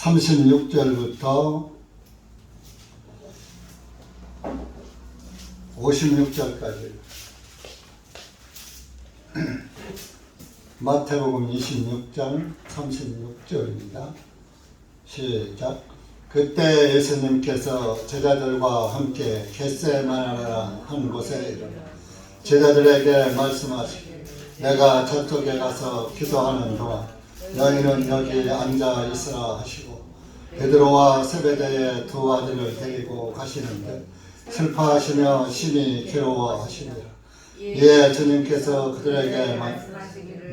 36절부터 56절까지 마태복음 26장 36절입니다. 시작. 그때 예수님께서 제자들과 함께 겟세마네라는 한 곳에 이르러 제자들에게 말씀하시기를 내가 저쪽에 가서 기도하는 동안 너희는 여기 앉아 있으라 하시고 베드로와 세베대의 두 아들을 데리고 가시는데 슬퍼하시며 심히 괴로워하시니라. 이에 주님께서 그들에게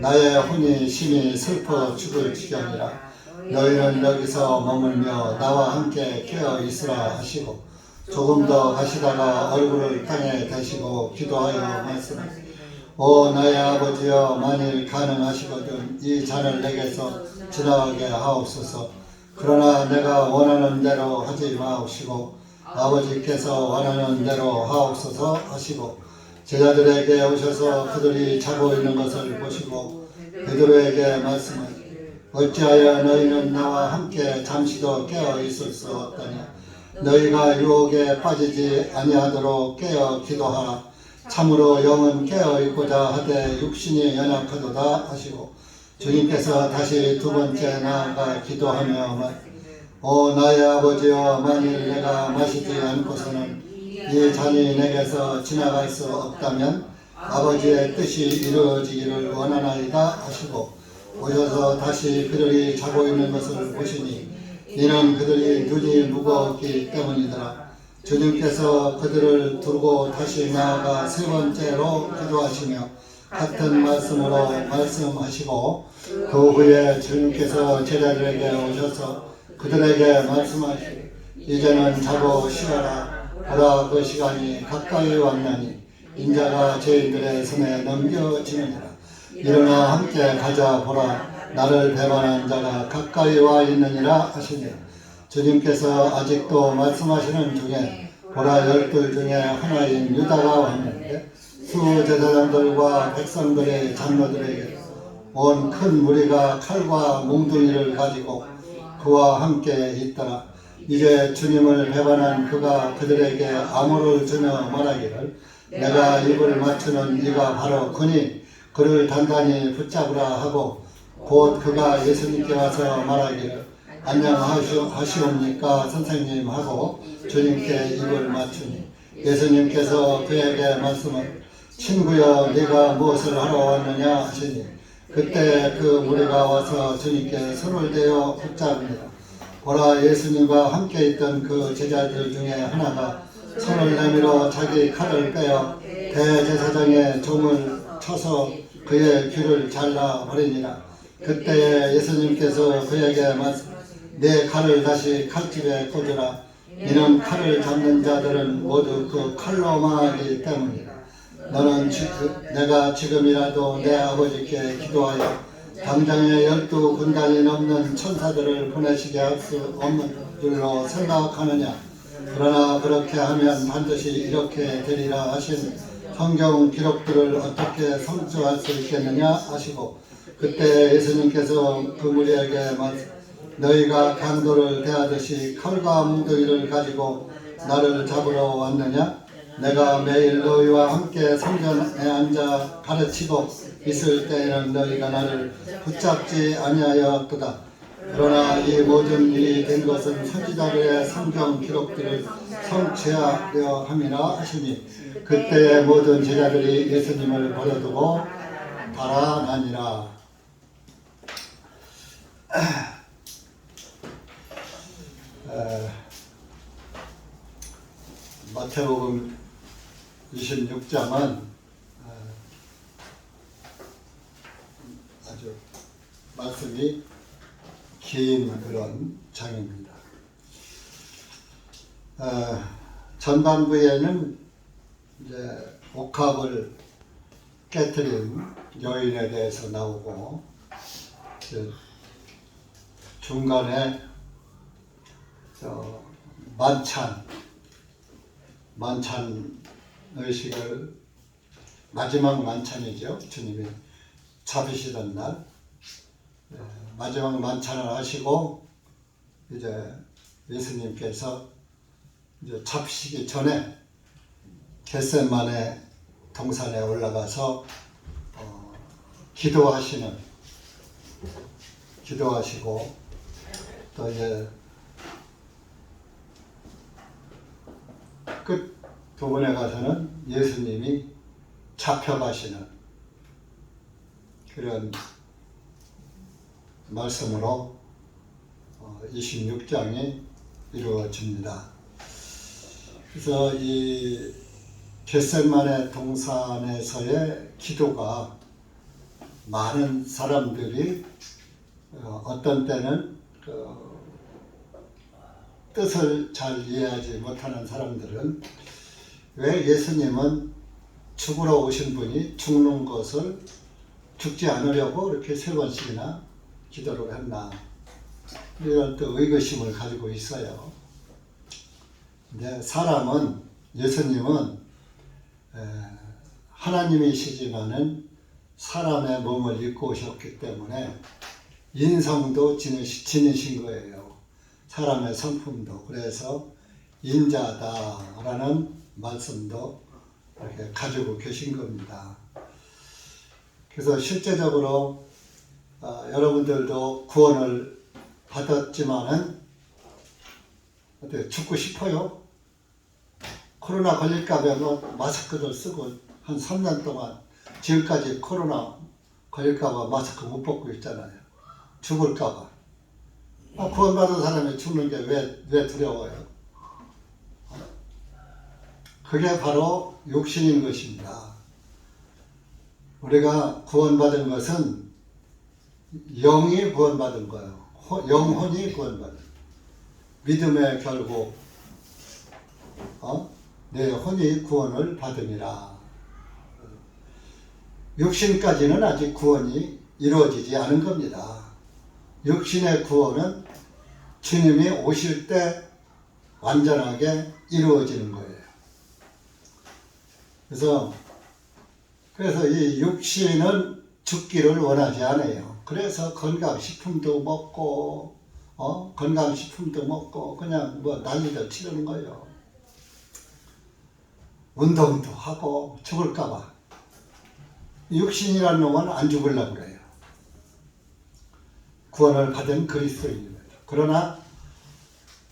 나의 혼이 심히 슬퍼 죽을 지경이라 너희는 여기서 머물며 나와 함께 깨어 있으라 하시고 조금 더 가시다가 얼굴을 땅에 대시고 기도하여 말씀하시기를 오 나의 아버지여 만일 가능하시거든 이 잔을 내게서 지나가게 하옵소서. 그러나 내가 원하는 대로 하지 마옵시고 아버지께서 원하는 대로 하옵소서 하시고 제자들에게 오셔서 그들이 자고 있는 것을 보시고 베드로에게 말씀하시기를 어찌하여 너희는 나와 함께 잠시도 깨어 있을 수 없다냐. 너희가 유혹에 빠지지 아니하도록 깨어 기도하라. 참으로 영은 깨어 있고자 하되 육신이 연약하도다 하시고 주님께서 다시 두 번째 나아가 기도하며 오 나의 아버지여 만일 내가 마시지 않고서는 이 잔이 내게서 지나갈 수 없다면 아버지의 뜻이 이루어지기를 원하나이다 하시고 오셔서 다시 그들이 자고 있는 것을 보시니 이는 그들이 눈이 무거웠기 때문이더라. 주님께서 그들을 두고 다시 나아가 세 번째로 기도하시며 같은 말씀으로 말씀하시고 그 후에 주님께서 제자들에게 오셔서 그들에게 말씀하시기를 이제는 자고 쉬어라. 보라 그 시간이 가까이 왔나니 인자가 저희들의 손에 넘겨지느니라. 일어나 함께 가자. 보라 나를 배반한 자가 가까이 와 있느니라 하시니 주님께서 아직도 말씀하시는 중에 보라 열둘 중에 하나인 유다가 왔는데 수제사장들과 백성들의 장로들에게 온 큰 무리가 칼과 몽둥이를 가지고 그와 함께 있더라. 이제 주님을 배반한 그가 그들에게 암호를 주며 말하기를 내가 입을 맞추는 이가 바로 그니 그를 단단히 붙잡으라 하고 곧 그가 예수님께 와서 말하기를 안녕하시옵니까 선생님 하고 주님께 입을 맞추니 예수님께서 그에게 말씀을 친구여 네가 무엇을 하러 왔느냐 하시니 그때 그 무리가 와서 주님께 손을 대어 붙잡으니라. 보라 예수님과 함께 있던 그 제자들 중에 하나가 손을 내밀어 자기 칼을 빼어 대제사장의 종을 쳐서 그의 귀를 잘라 버리니라. 그때 예수님께서 그에게 내 칼을 다시 칼집에 꽂으라. 이는 칼을 잡는 자들은 모두 그 칼로 망하기 때문이라. 너는 내가 지금이라도 내 아버지께 기도하여 당장에 12군단이 넘는 천사들을 보내시게 할 수 없는 줄로 생각하느냐. 그러나 그렇게 하면 반드시 이렇게 되리라 하신 성경 기록들을 어떻게 성취할 수 있겠느냐 하시고 그때 예수님께서 그 무리에게 너희가 강도를 대하듯이 칼과 몽둥이를 가지고 나를 잡으러 왔느냐. 내가 매일 너희와 함께 성전에 앉아 가르치고 있을 때에는 너희가 나를 붙잡지 아니하였도다. 그러나 이 모든 일이 된 것은 선지자들의 성경 기록들을 성취하려 함이라 하시니 그때의 모든 제자들이 예수님을 버려두고 달아나니라. 마태복음 26장은 아주 말씀이 긴 그런 장입니다. 전반부에는 이제 옥합을 깨뜨린 여인에 대해서 나오고 중간에 만찬 의식을 마지막 만찬이죠. 주님이 잡으시던 날 마지막 만찬을 하시고 이제 예수님께서 이제 잡히시기 전에 겟세마네 동산에 올라가서 기도하시고 또 이제 끝 부분에 가서는 예수님이 잡혀가시는 그런 말씀으로 26장이 이루어집니다. 그래서 이 겟세마네 동산에서의 기도가 많은 사람들이 어떤 때는 뜻을 잘 이해하지 못하는 사람들은 왜 예수님은 죽으러 오신 분이 죽는 것을 죽지 않으려고 이렇게 3번씩이나 기도를 했나, 이런 또 의구심을 가지고 있어요. 근데 예수님은 하나님이시지만은 사람의 몸을 입고 오셨기 때문에 인성도 지니신 거예요. 사람의 성품도. 그래서 인자다라는 말씀도 이렇게 가지고 계신 겁니다. 그래서 실제적으로 여러분들도 구원을 받았지만은 어때, 죽고 싶어요? 코로나 걸릴까 봐 마스크를 쓰고 한 3년 동안 지금까지 코로나 걸릴까 봐 마스크 못 벗고 있잖아요. 죽을까 봐. 구원받은 사람이 죽는 게 왜 두려워요? 그게 바로 육신인 것입니다. 우리가 구원받은 것은 영이 구원받은 거예요. 영혼이 구원받은. 믿음의 결국 내 혼이 구원을 받으니라. 육신까지는 아직 구원이 이루어지지 않은 겁니다. 육신의 구원은 주님이 오실 때 완전하게 이루어지는 거예요. 그래서 이 육신은 죽기를 원하지 않아요. 그래서 건강식품도 먹고 그냥 난리도 치르는 거예요. 운동도 하고 죽을까 봐. 육신이라는 놈은 안 죽으려고 그래요. 구원을 받은 그리스도인입니다. 그러나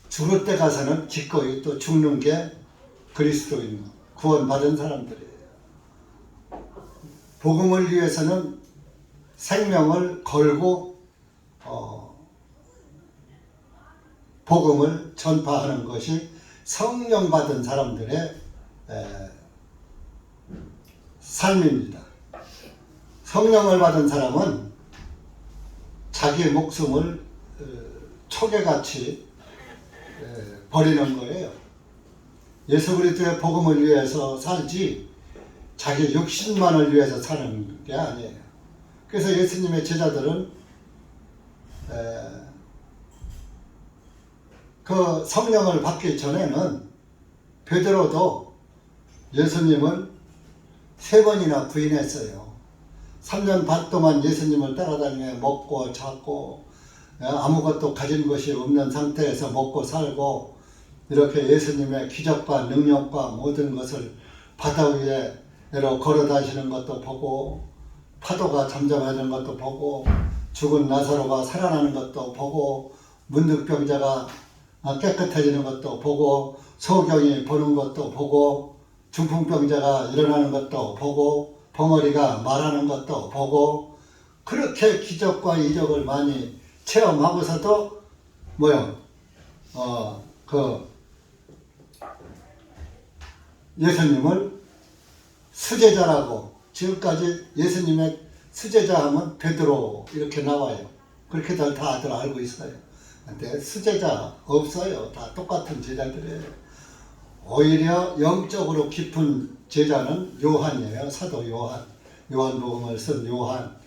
죽을 때 가서는 기꺼이 또 죽는 게 그리스도인, 구원받은 사람들이에요. 복음을 위해서는 생명을 걸고 복음을 전파하는 것이 성령 받은 사람들의 삶입니다. 성령을 받은 사람은 자기 목숨을 초계같이 버리는 거예요. 예수 그리스도의 복음을 위해서 살지 자기 육신만을 위해서 사는 게 아니에요. 그래서 예수님의 제자들은 그 성령을 받기 전에는 베드로도 예수님을 3번이나 부인했어요. 3년 반 동안 예수님을 따라다니며 먹고 자고 아무것도 가진 것이 없는 상태에서 먹고 살고 이렇게 예수님의 기적과 능력과 모든 것을 바다 위에 걸어 다니시는 것도 보고 파도가 잠잠해지는 것도 보고 죽은 나사로가 살아나는 것도 보고 문득병자가 깨끗해지는 것도 보고 소경이 보는 것도 보고 중풍병자가 일어나는 것도 보고 벙어리가 말하는 것도 보고 그렇게 기적과 이적을 많이 체험하고서도 예수님을 수제자라고, 지금까지 예수님의 수제자 하면 베드로 이렇게 나와요. 그렇게들 다들 알고 있어요. 근데 수제자 없어요. 다 똑같은 제자들이에요. 오히려 영적으로 깊은 제자는 요한이에요. 사도 요한. 요한복음을 쓴 요한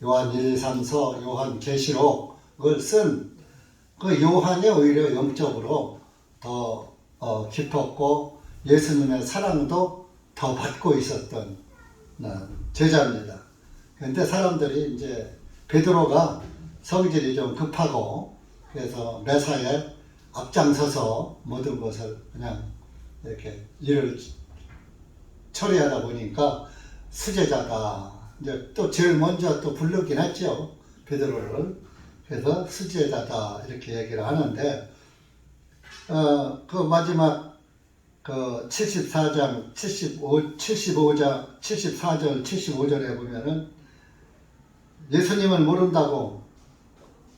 1, 3서, 요한 계시록을 쓴 그 요한이 오히려 영적으로 더 깊었고 예수님의 사랑도 더 받고 있었던 제자입니다. 그런데 사람들이 이제 베드로가 성질이 좀 급하고 그래서 매사에 앞장서서 모든 것을 그냥 이렇게 일을 처리하다 보니까 수제자다. 이제 또 제일 먼저 또 부르긴 했죠. 베드로를. 그래서 수제자다 이렇게 얘기를 하는데 그 마지막 그 74장 75장 74절 75절에 보면은 예수님을 모른다고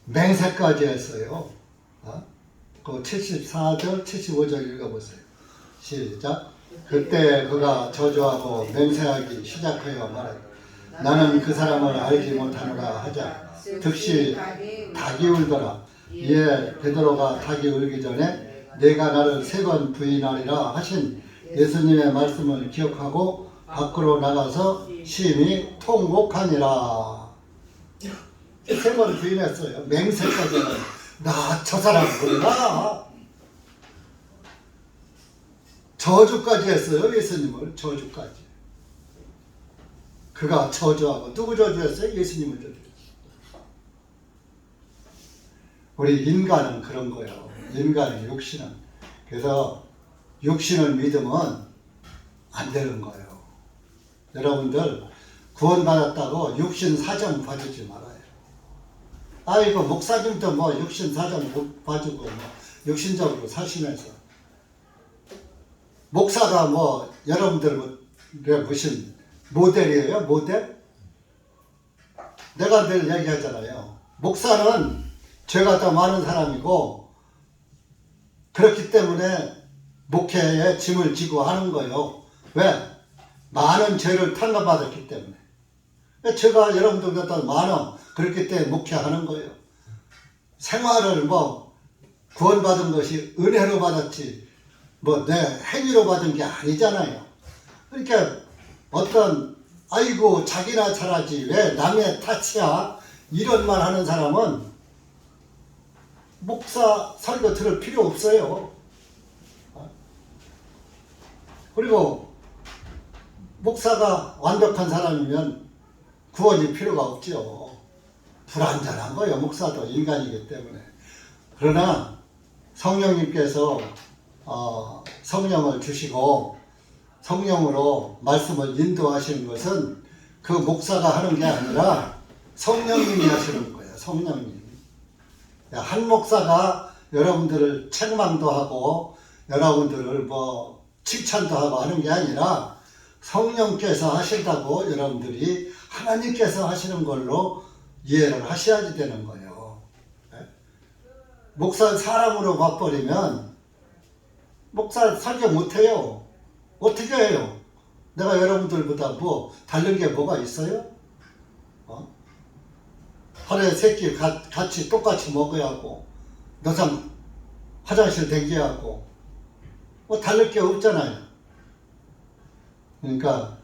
맹세까지 했어요. 그 74절 75절 읽어보세요. 시작. 그때 그가 저주하고 맹세하기 시작하여 말하되 나는 그 사람을 알지 못하노라 하자 득시 닭이 울더라. 이에 베드로가 닭이 울기 전에 내가 나를 3번 부인하리라 하신 예수님의 말씀을 기억하고 밖으로 나가서 심히 통곡하니라. 3번 부인했어요. 맹세까지는 나 저 사람 몰라. 저주까지 했어요. 예수님을 저주까지. 그가 저주하고 누구 저주했어요? 예수님을 저주했어요. 우리 인간은 그런 거예요. 인간의 육신은. 그래서 육신을 믿으면 안 되는 거예요. 여러분들 구원받았다고 육신 사정 봐주지 말아요. 아이고 목사님도 뭐 육신 사정 봐주고 뭐 육신적으로 사시면서 목사가 뭐 여러분들 무슨 모델이에요? 모델? 내가 늘 얘기하잖아요. 목사는 죄가 더 많은 사람이고 그렇기 때문에 목회에 짐을 지고 하는 거예요. 왜? 많은 죄를 탄감받았기 때문에. 죄가 여러분들보다 많아. 그렇기 때문에 목회하는 거예요. 생활을 뭐 구원받은 것이 은혜로 받았지 뭐 내 행위로 받은 게 아니잖아요. 그러니까 어떤 아이고 자기나 잘하지 왜 남의 탓이야 이런 말 하는 사람은 목사 설교 들을 필요 없어요. 그리고 목사가 완벽한 사람이면 구원이 필요가 없죠. 불완전한 거예요. 목사도 인간이기 때문에. 그러나 성령님께서 성령을 주시고 성령으로 말씀을 인도하시는 것은 그 목사가 하는 게 아니라 성령님이 하시는 거예요. 성령님. 한 목사가 여러분들을 책망도 하고 여러분들을 뭐 칭찬도 하고 하는 게 아니라 성령께서 하신다고 여러분들이 하나님께서 하시는 걸로 이해를 하셔야지 되는 거예요. 목사 사람으로 봐버리면 목사 설교 못해요. 어떻게 해요? 내가 여러분들보다 뭐 다른 게 뭐가 있어요? 하루에 3끼 같이 똑같이 먹어야 하고 너상 화장실 댕겨야 하고 뭐 다를 게 없잖아요. 그러니까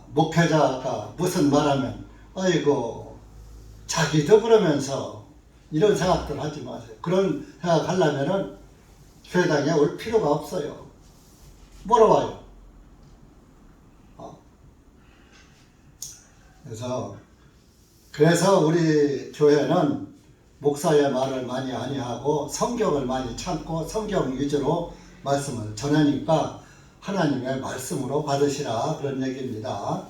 목회자가 무슨 말하면 아이고 자기도 그러면서 이런 생각들 하지 마세요. 그런 생각 하려면은 교회당에 올 필요가 없어요. 뭐로 와요? 그래서 우리 교회는 목사의 말을 많이 아니하고 성경을 많이 참고 성경 위주로 말씀을 전하니까 하나님의 말씀으로 받으시라 그런 얘기입니다.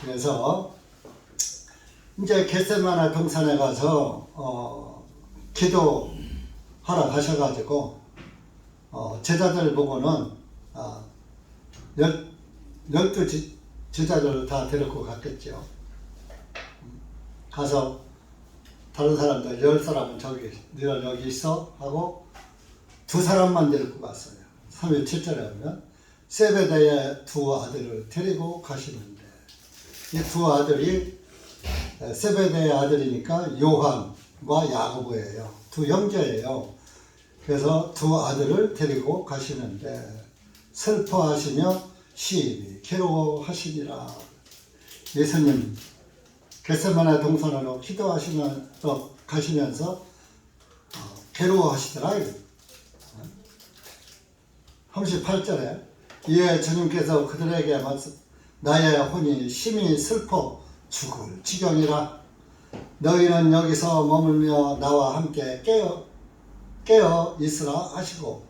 그래서 이제 겟세마네 동산에 가서 기도하러 가셔가지고 제자들 보고는 12 제자들을 다 데리고 갔겠죠. 가서 다른 사람들 10사람은 저기 너희들 여기 있어 하고 2사람만 데리고 갔어요. 3일 7절에 하면 세베대의 2 아들을 데리고 가시는데 이 2 아들이 세베대의 아들이니까 요한과 야고보예요. 2 형제예요. 그래서 2 아들을 데리고 가시는데 슬퍼하시며 심히 괴로워하시니라. 예수님 겟세마네 동산으로 기도하시면서 가시면서 괴로워하시더라. 38절에 이에 주님께서 그들에게 말씀 나의 혼이 심히 슬퍼 죽을 지경이라 너희는 여기서 머물며 나와 함께 깨어 있으라 하시고,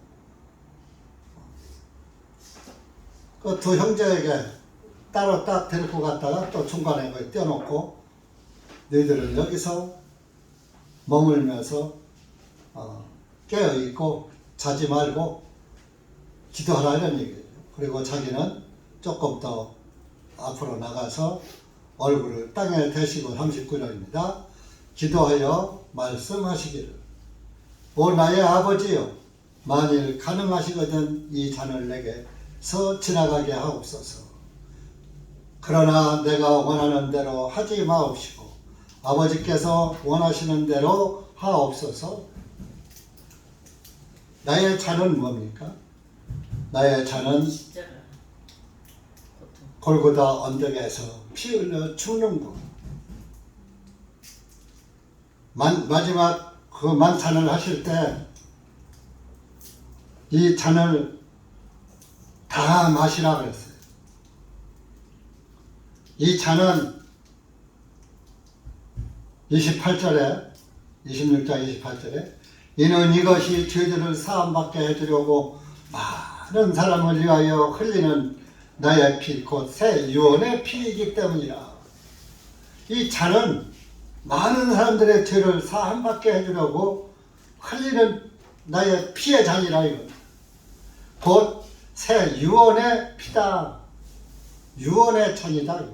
그 두 형제에게 따로 딱 데리고 갔다가 또 중간에 거기 떼어놓고, 너희들은 여기서 머물면서 깨어 있고 자지 말고 기도하라 이런 얘기예요. 그리고 자기는 조금 더 앞으로 나가서 얼굴을 땅에 대시고 39절입니다. 기도하여 말씀하시기를, 오 나의 아버지여, 만일 가능하시거든 이 잔을 내게서 지나가게 하옵소서. 그러나 내가 원하는 대로 하지 마옵시고 아버지께서 원하시는 대로 하옵소서. 나의 잔은 뭡니까? 나의 잔은 골고다 언덕에서 피 흘려 죽는 것. 마지막 그 만찬을 하실 때 이 잔을 다 마시라 그랬어요. 이 잔은 28절에 26장 28절에 이는 이것이 죄들을 사함받게 해주려고 많은 사람을 위하여 흘리는 나의 피 곧 새 유언의 피이기 때문이라. 이 잔은 많은 사람들의 죄를 사함받게 해주려고 흘리는 나의 피의 잔이라. 이거 곧 새 유언의 피다. 유언의 잔이다.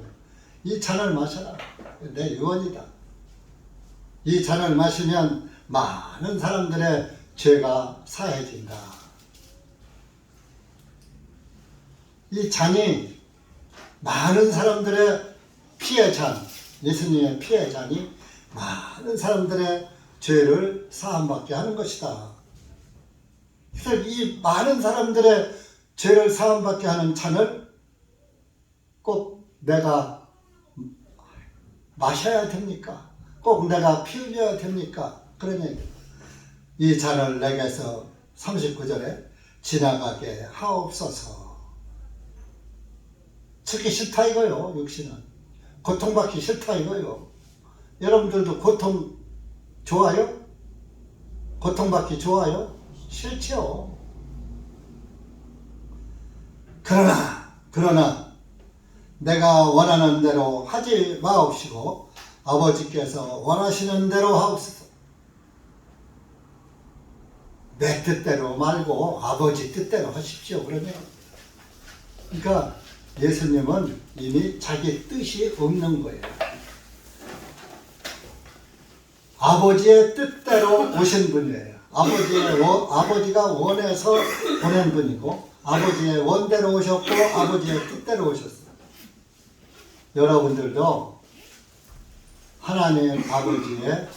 이 잔을 마셔라. 내 유언이다. 이 잔을 마시면 많은 사람들의 죄가 사해진다. 이 잔이 많은 사람들의 피의 잔, 예수님의 피의 잔이 많은 사람들의 죄를 사함받게 하는 것이다. 그래서 이 많은 사람들의 죄를 사함받게 하는 잔을 꼭 내가 마셔야 됩니까? 꼭 내가 피 흘려야 됩니까? 그런 얘기. 이 잔을 내게서 39절에 지나가게 하옵소서. 죽기 싫다 이거요. 육신은 고통받기 싫다 이거요. 여러분들도 고통 좋아요? 고통받기 좋아요? 싫죠. 그러나 내가 원하는 대로 하지 마옵시고 아버지께서 원하시는 대로 하옵소서. 내 뜻대로 말고 아버지 뜻대로 하십시오. 그러면 그러니까 예수님은 이미 자기 뜻이 없는 거예요. 아버지의 뜻대로 오신 분이에요. 아버지가 원해서 보낸 분이고 아버지의 원대로 오셨고 아버지의 뜻대로 오셨어요. 여러분들도 하나님 아버지의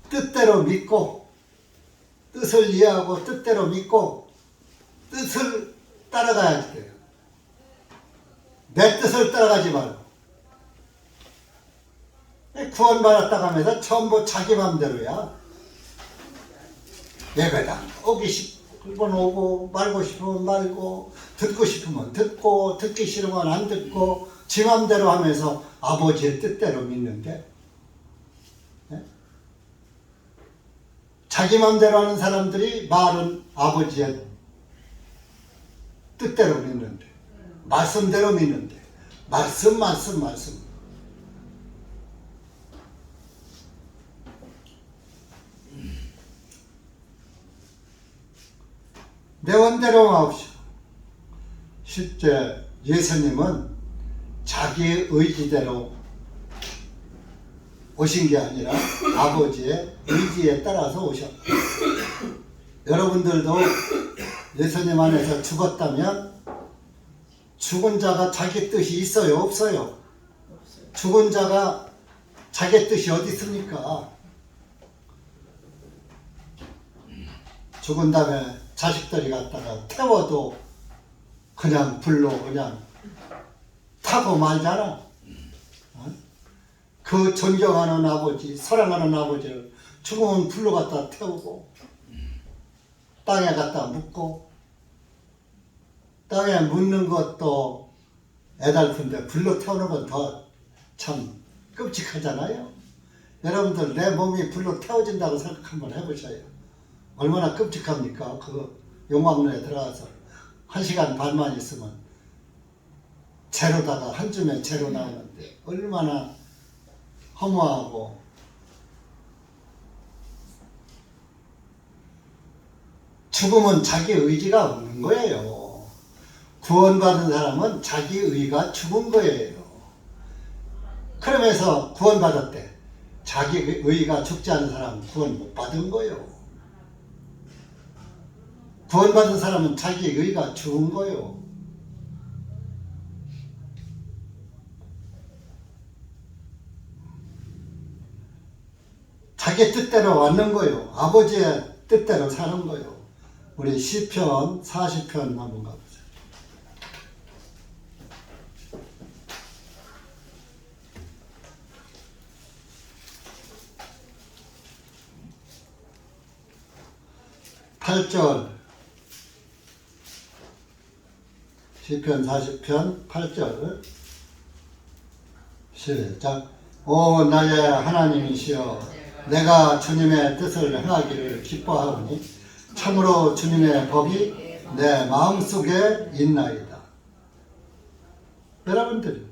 뜻대로 믿고 뜻을 이해하고 뜻대로 믿고 뜻을 따라가야 돼요. 내 뜻을 따라가지 말고. 구원받았다고 하면서 전부 자기 맘대로야. 예배당 오기 싶으면 오고 말고 싶으면 말고 듣고 싶으면 듣고 듣기 싫으면 안 듣고 지 맘대로 하면서 아버지의 뜻대로 믿는데, 네? 자기 맘대로 하는 사람들이 말은 아버지의 뜻대로 믿는데, 말씀대로 믿는데, 말씀. 내 원대로 하옵시오. 실제 예수님은 자기의 의지대로 오신 게 아니라 아버지의 의지에 따라서 오셨다. 여러분들도 예수님 안에서 죽었다면 죽은 자가 자기 뜻이 있어요? 없어요? 죽은 자가 자기 뜻이 어디 있습니까? 죽은 다음에 자식들이 갖다가 태워도 그냥 불로 그냥 타고 말잖아. 그 존경하는 아버지, 사랑하는 아버지를 죽으면 불로 갖다 태우고 땅에 갖다 묻고, 땅에 묻는 것도 애달픈데 불로 태우는 건 더 참 끔찍하잖아요. 여러분들 내 몸이 불로 태워진다고 생각 한번 해보셔요. 얼마나 끔찍합니까? 그 용광로에 들어가서 1시간 반만 있으면 제로다가 한 줌에 제로 나오는데 얼마나 허무하고. 죽음은 자기 의지가 없는 거예요. 구원받은 사람은 자기 의가 죽은 거예요. 그러면서 구원받았대. 자기 의가 죽지 않은 사람은 구원 못 받은 거예요. 구원받은 사람은 자기 의가 죽은 거예요. 자기 뜻대로 왔는 거예요. 아버지의 뜻대로 사는 거예요. 우리 시편 40편 한번 가보세요. 시편 40편 8절 시작. 오 나의 하나님이시여, 내가 주님의 뜻을 행하기를 기뻐하오니 참으로 주님의 법이 내 마음속에 있나이다. 여러분들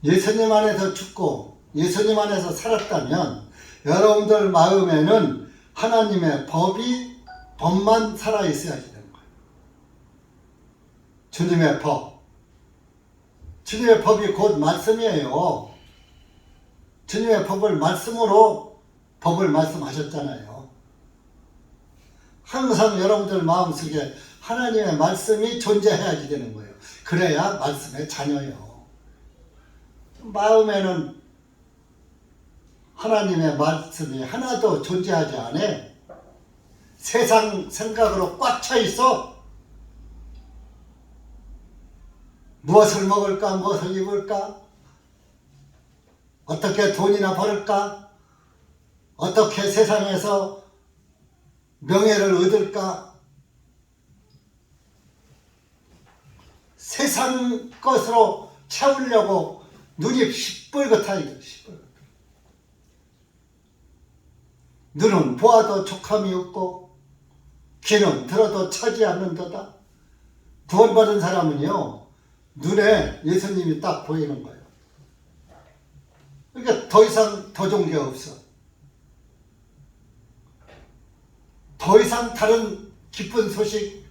예수님 안에서 죽고 예수님 안에서 살았다면 여러분들 마음에는 하나님의 법만 살아있어야 되는 거예요. 주님의 법. 주님의 법이 곧 말씀이에요. 주님의 말씀으로 법을 말씀하셨잖아요. 항상 여러분들 마음속에 하나님의 말씀이 존재해야지 되는 거예요. 그래야 말씀의 자녀예요. 마음에는 하나님의 말씀이 하나도 존재하지 않아. 세상 생각으로 꽉 차 있어. 무엇을 먹을까? 무엇을 입을까? 어떻게 돈이나 벌을까? 어떻게 세상에서 명예를 얻을까? 세상 것으로 채우려고 눈이 시뻘겋다 이거. 눈은 보아도 족함이 없고 귀는 들어도 차지 않는도다. 구원받은 사람은요, 눈에 예수님이 딱 보이는 거예요. 그러니까 더 이상 더 좋은 게 없어. 더 이상 다른 기쁜 소식,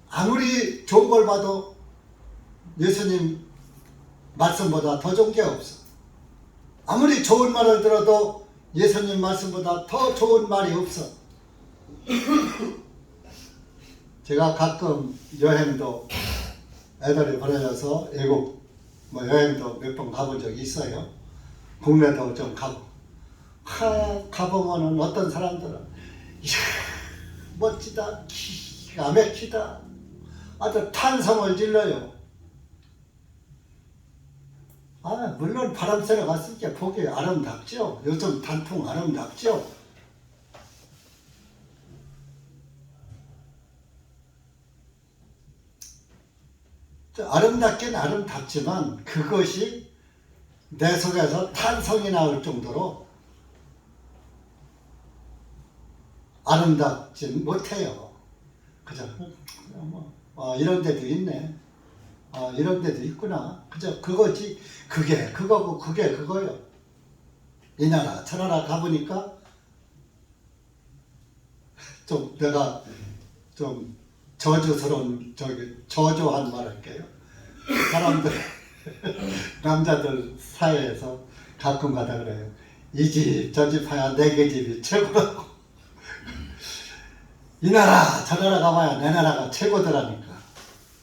아무리 좋은 걸 봐도 예수님 말씀보다 더 좋은 게 없어. 아무리 좋은 말을 들어도 예수님 말씀보다 더 좋은 말이 없어. 제가 가끔 여행도 애들이 보내줘서 외국 여행도 몇 번 가본 적이 있어요. 국내도 좀 가고. 가보면은 어떤 사람들은 이야 멋지다, 기가 막히다, 아주 탄성을 질러요. 물론 바람 쐬러 갔을 때 보기 아름답죠. 요즘 단풍 아름답죠. 아름답긴 아름답지만 그것이 내 속에서 탄성이 나올 정도로 아름답진 못해요. 그저 이런 데도 있네, 이런 데도 있구나, 그저 그거지. 그게 그거고 그게 그거요. 이 나라 저 나라 가보니까 좀 내가 좀 저주스러운 저주한 말 할게요. 사람들 남자들 사이에서 가끔 가다 그래요. 이 집 저 집 하야 내게 집이 최고라고. 이 나라 저 나라 가봐야 내 나라가 최고더라니까.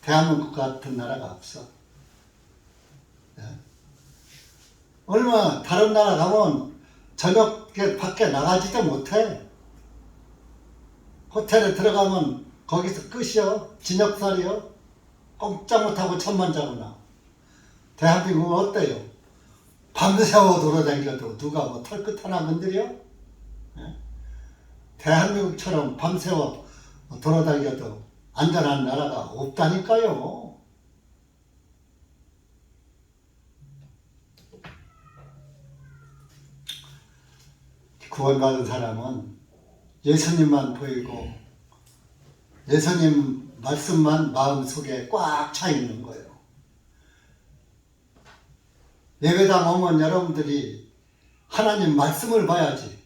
대한민국 같은 나라가 없어. 네? 얼마 다른 나라 가면 저녁에 밖에 나가지도 못해. 호텔에 들어가면 거기서 끝이요. 진역살이요. 꼼짝 못하고 잠만 자거나. 대한민국은 어때요? 밤새워 돌아다녀도 누가 뭐 털끝 하나 건드려? 네? 대한민국처럼 밤새워 돌아다녀도 안전한 나라가 없다니까요. 구원받은 사람은 예수님만 보이고 예수님 말씀만 마음속에 꽉 차 있는 거예요. 예배당 오면 여러분들이 하나님 말씀을 봐야지.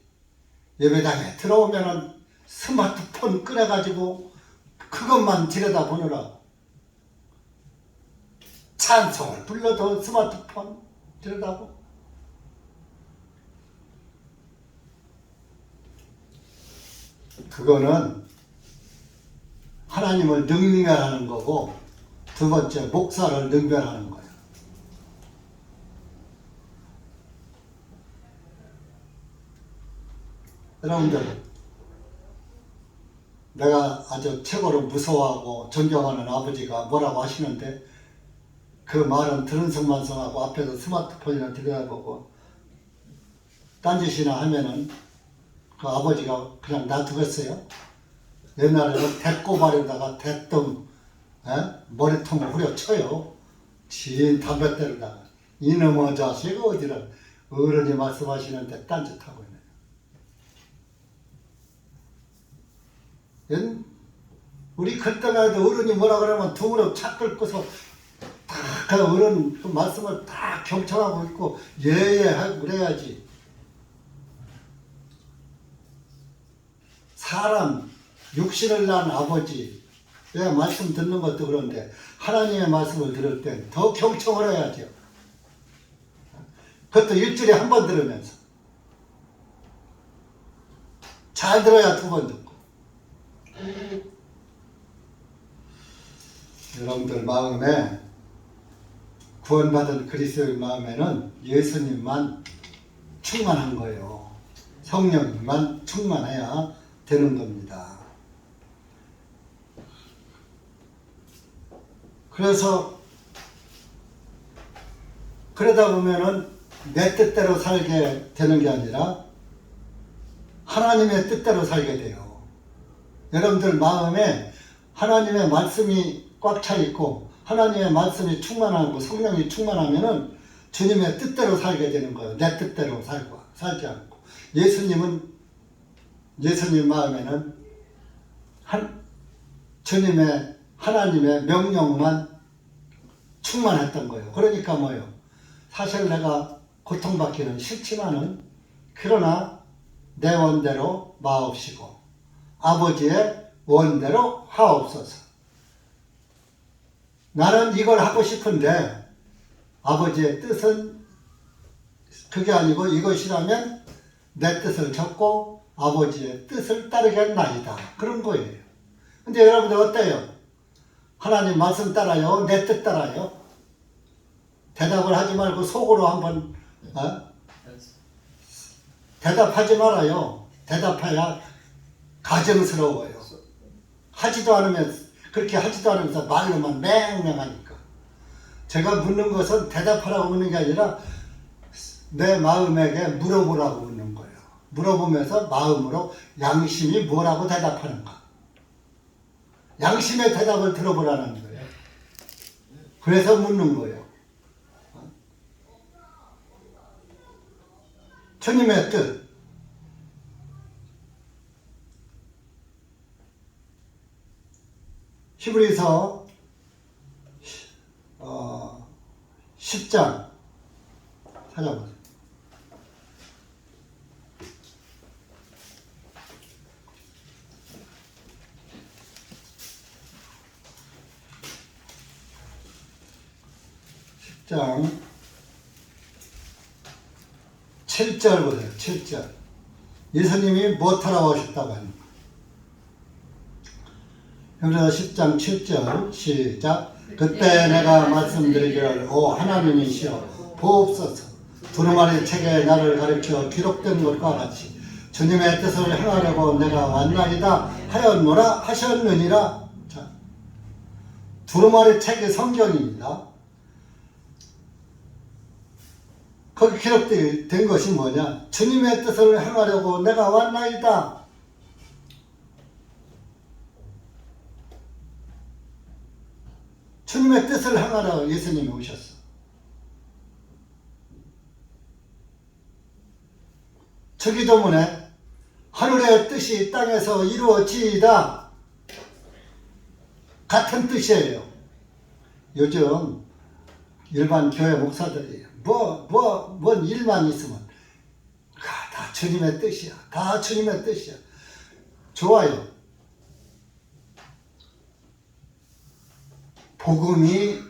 예배당에 들어오면은 스마트폰 꺼내가지고 그것만 들여다보느라 찬송을 불러도 스마트폰 들여다보고 그거는 하나님을 능멸하는 거고 두 번째 목사를 능멸하는 거예요. 여러분들 내가 아주 최고로 무서워하고 존경하는 아버지가 뭐라고 하시는데 그 말은 들은성만성하고 앞에서 스마트폰이나 들여다보고 딴짓이나 하면은 그 아버지가 그냥 놔두겠어요? 옛날에는 대꼬발에다가 대뜸 머리통을 후려쳐요. 진 담뱃대로다가 이놈의 자식 어디라 어른이 말씀하시는데 딴짓하고 있네. 우리 그때만 해도 어른이 뭐라 그러면 두 무릎 착 긁고서 다 그 어른 그 말씀을 다 경청하고 있고 예예하고 그래야지. 사람 육신을 낳은 아버지 왜 말씀 듣는 것도 그런데 하나님의 말씀을 들을 땐 더 경청을 해야죠. 그것도 일주일에 한 번 들으면서 잘 들어야 두 번 듣고. 여러분들 마음에 구원받은 그리스도의 마음에는 예수님만 충만한 거예요. 성령님만 충만해야 되는 겁니다. 그래서 그러다 보면은 내 뜻대로 살게 되는 게 아니라 하나님의 뜻대로 살게 돼요. 여러분들 마음에 하나님의 말씀이 꽉 차 있고 하나님의 말씀이 충만하고 성령이 충만하면은 주님의 뜻대로 살게 되는 거예요. 내 뜻대로 살지 않고. 예수님 마음에는 주님의 하나님의 명령만 충만했던 거예요. 그러니까 뭐예요? 사실 내가 고통받기는 싫지만은 그러나 내 원대로 마옵시고 아버지의 원대로 하옵소서. 나는 이걸 하고 싶은데 아버지의 뜻은 그게 아니고 이것이라면 내 뜻을 접고 아버지의 뜻을 따르겠나이다. 그런 거예요. 근데 여러분들 어때요? 하나님 말씀 따라요? 내 뜻 따라요? 대답을 하지 말고 속으로 한번 대답하지 말아요. 대답해야 가정스러워요. 그렇게 하지도 않으면서 말로만 맹맹하니까. 제가 묻는 것은 대답하라고 묻는 게 아니라 내 마음에게 물어보라고 묻는 거예요. 물어보면서 마음으로 양심이 뭐라고 대답하는가. 양심의 대답을 들어보라는 거예요. 그래서 묻는 거예요. 주님의 뜻. 히브리서 10장 찾아보세요. 장 7절 보세요. 7절. 예수님이 무엇하라고 하셨다고 합니까? 그래서 10장 7절 시작. 그때 내가 말씀드리기를 오 하나님이시여 보옵소서. 두루마리 책에 나를 가르쳐 기록된 것과 같이 주님의 뜻을 행하려고 내가 왔나이다 하였노라 하셨느니라. 자, 두루마리 책이 성경입니다. 거기 기록된 것이 뭐냐? 주님의 뜻을 행하려고 내가 왔나이다. 주님의 뜻을 행하러 예수님이 오셨어. 저 기도문에 하늘의 뜻이 땅에서 이루어지이다. 같은 뜻이에요. 요즘 일반 교회 목사들이 뭔 일만 있으면 다 주님의 뜻이야. 다 주님의 뜻이야. 좋아요. 복음이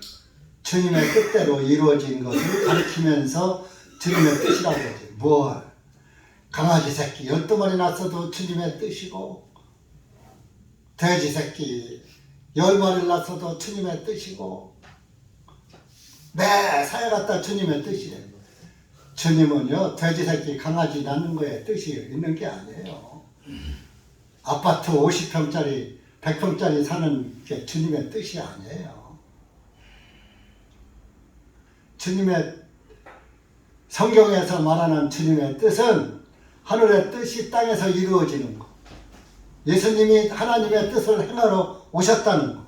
주님의 뜻대로 이루어진 것을 가리키면서 주님의 뜻이라고 하지. 뭘 강아지 새끼 12마리 낳았어도 주님의 뜻이고, 돼지 새끼 10마리 낳았어도 주님의 뜻이고, 매사에 갖다 주님의 뜻이에요. 주님은요, 돼지 새끼 강아지 낳는 거에 뜻이 있는 게 아니에요. 아파트 50평짜리 100평짜리 사는 게 주님의 뜻이 아니에요. 주님의 성경에서 말하는 주님의 뜻은 하늘의 뜻이 땅에서 이루어지는 것. 예수님이 하나님의 뜻을 행하러 오셨다는 것.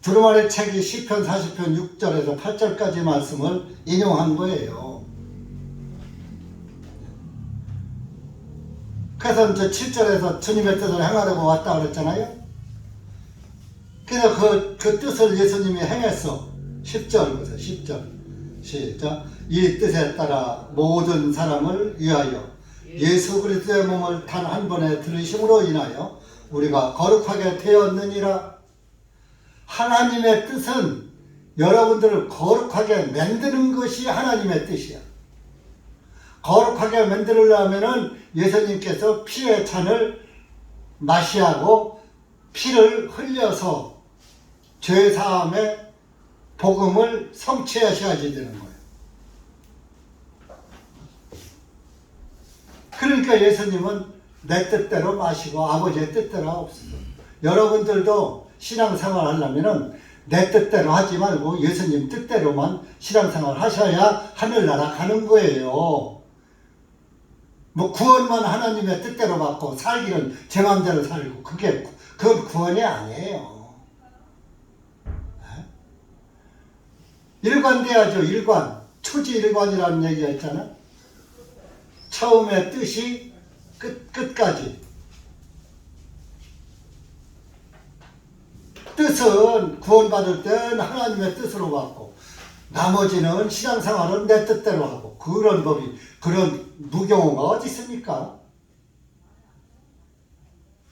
두루마리 책이 시편 40편 6절에서 8절까지 말씀을 인용한 거예요. 그래서 이제 7절에서 주님의 뜻을 행하려고 왔다 그랬잖아요. 그래서 그 뜻을 예수님이 행했어. 10절부터 10절 시작. 이 뜻에 따라 모든 사람을 위하여 예수 그리스도의 몸을 단 한 번에 들으심으로 인하여 우리가 거룩하게 되었느니라. 하나님의 뜻은 여러분들을 거룩하게 만드는 것이 하나님의 뜻이야. 거룩하게 만들려면은 예수님께서 피의 잔을 마시하고 피를 흘려서 죄사함의 복음을 성취하셔야 되는 거예요. 그러니까 예수님은 내 뜻대로 마시고 아버지의 뜻대로 없어요. 여러분들도 신앙생활 하려면은 내 뜻대로 하지 말고 예수님 뜻대로만 신앙생활 하셔야 하늘나라 가는 거예요. 뭐 구원만 하나님의 뜻대로 받고 살기는 제 마음대로 살고 그건 구원이 아니에요. 일관돼야죠. 일관. 초지일관이라는 얘기가 있잖아. 처음의 뜻이 끝까지. 뜻은 구원받을 때는 하나님의 뜻으로 받고 나머지는 신앙생활은 내 뜻대로 하고, 그런 무경우가 어디 있습니까?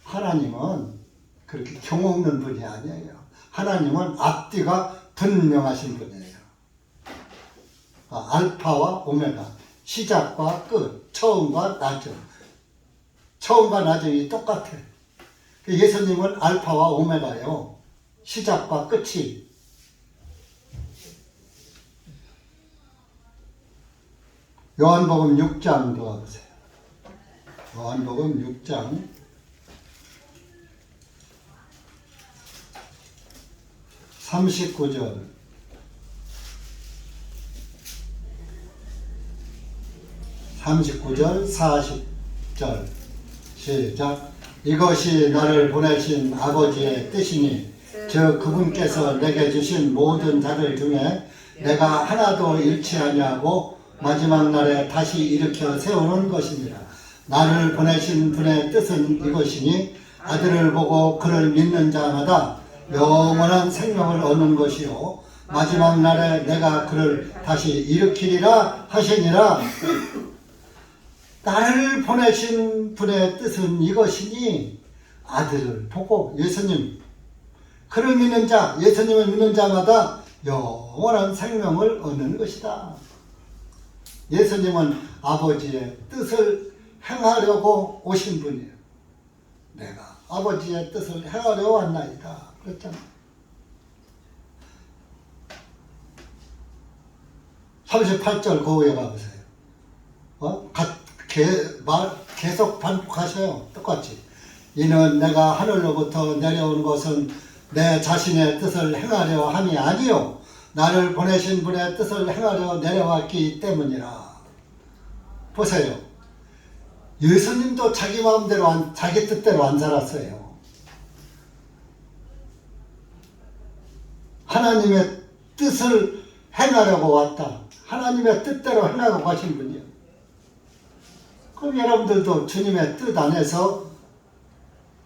하나님은 그렇게 경우 없는 분이 아니에요. 하나님은 앞뒤가 분명하신 분이에요. 알파와 오메가, 시작과 끝, 처음과 나중. 처음과 나중이 똑같아. 예수님은 알파와 오메가예요. 시작과 끝이. 요한복음 6장 도와보세요. 요한복음 6장 39절 40절 시작. 이것이 나를 보내신 아버지의 뜻이니 저 그분께서 내게 주신 모든 자들 중에 내가 하나도 잃지 아니하고 마지막 날에 다시 일으켜 세우는 것입니다. 나를 보내신 분의 뜻은 이것이니 아들을 보고 그를 믿는 자마다 영원한 생명을 얻는 것이요 마지막 날에 내가 그를 다시 일으키리라 하시니라. 나를 보내신 분의 뜻은 이것이니 아들을 보고 예수님 그를 믿는 자, 예수님을 믿는 자마다 영원한 생명을 얻는 것이다. 예수님은 아버지의 뜻을 행하려고 오신 분이에요. 내가 아버지의 뜻을 행하려 왔나이다. 그랬잖아. 38절 그 위에 가보세요. 계속 반복하셔요. 똑같이. 이는 내가 하늘로부터 내려온 것은 내 자신의 뜻을 행하려 함이 아니요 나를 보내신 분의 뜻을 행하려 내려왔기 때문이라. 보세요. 예수님도 자기 마음대로 자기 뜻대로 안 살았어요. 하나님의 뜻을 행하려고 왔다. 하나님의 뜻대로 행하고 가신 분이요. 그럼 여러분들도 주님의 뜻 안에서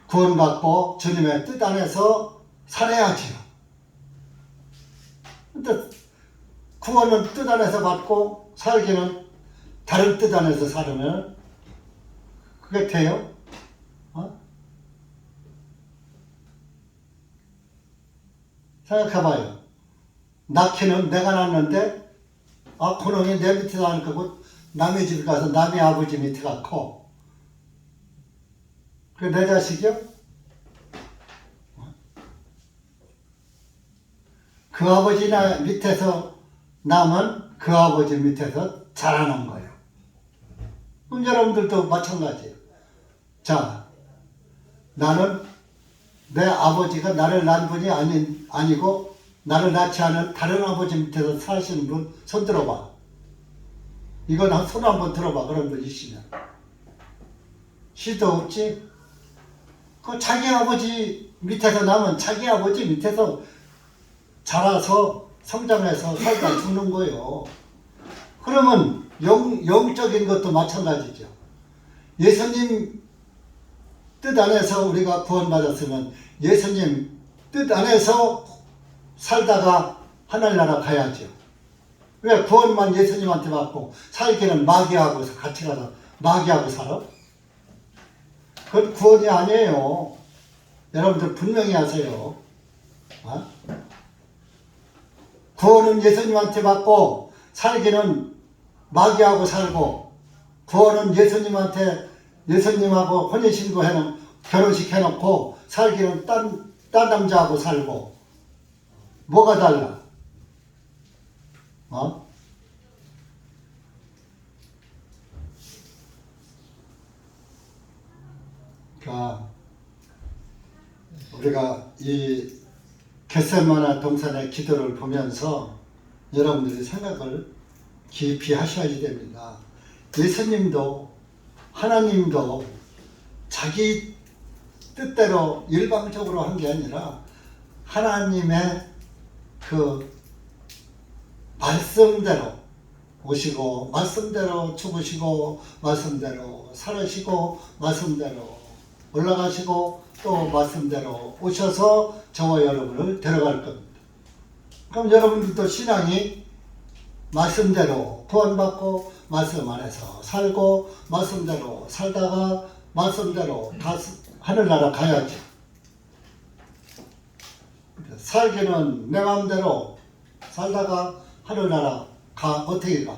구원받고 주님의 뜻 안에서 살아야지요. 근데 구원은 뜻 안에서 받고 살기는 다른 뜻 안에서 살으면 그게 돼요? 생각해봐요. 낳기는 내가 낳는데 그놈이 내 밑에 사는 거고 남의 집 가서 남의 아버지 밑에가 커. 그게 내 자식이요? 그 아버지 밑에서 남은 그 아버지 밑에서 자라는 거예요. 그럼 여러분들도 마찬가지예요. 자, 나는 내 아버지가 나를 낳은 분이 아니고 나를 낳지 않은 다른 아버지 밑에서 사시는 분 손 들어봐. 이건 손 한번 들어봐. 그런 분 있으면. 시도 없지? 그 자기 아버지 밑에서 나면 자기 아버지 밑에서 자라서 성장해서 살다 죽는 거예요. 그러면 영적인 것도 마찬가지죠. 예수님 뜻 안에서 우리가 구원받았으면 예수님 뜻 안에서 살다가 하늘나라 가야죠. 왜 구원만 예수님한테 받고 살기는 마귀하고 같이 가서 마귀하고 살아? 그건 구원이 아니에요. 여러분들 분명히 하세요. 구원은 예수님한테 받고 살기는 마귀하고 살고, 구원은 예수님하고 혼인신고 결혼식 해놓고 살기는 딴 남자하고 살고. 뭐가 달라? 그러니까 우리가 이 겟세마네 동산의 기도를 보면서 여러분들이 생각을 깊이 하셔야 됩니다. 예수님도 하나님도 자기 뜻대로 일방적으로 한 게 아니라 하나님의 그 말씀대로 오시고 말씀대로 죽으시고 말씀대로 살으시고 말씀대로 올라가시고 또 말씀대로 오셔서 저와 여러분을 데려갈 겁니다. 그럼 여러분들도 신앙이 말씀대로 구원받고 말씀 안에서 살고 말씀대로 살다가 말씀대로 다 하늘나라 가야지. 살기는 내 마음대로 살다가 하늘나라 어떻게 가?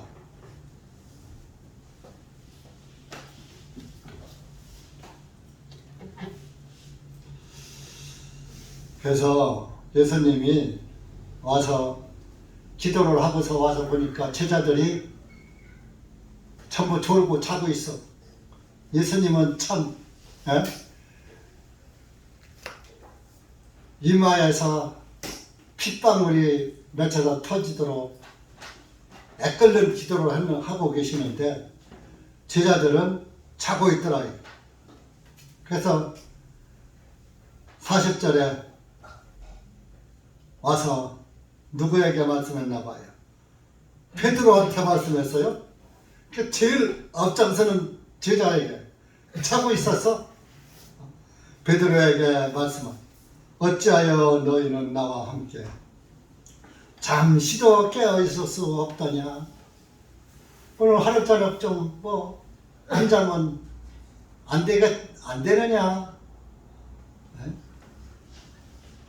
그래서 예수님이 와서 기도를 하고서 와서 보니까 제자들이 전부 졸고 자고 있어. 예수님은 참 이마에서 핏방울이 맺혀서 터지도록 애끓는 기도를 하고 계시는데 제자들은 자고 있더라고요. 그래서 40절에 와서 누구에게 말씀했나 봐요. 베드로한테 말씀했어요. 그 제일 앞장서는 제자에게. 자고 있었어. 베드로에게 말씀은 어찌하여 너희는 나와 함께 잠시도 깨어 있을 수 없더냐. 오늘 하루 저녁 좀 안 자면 안 되느냐.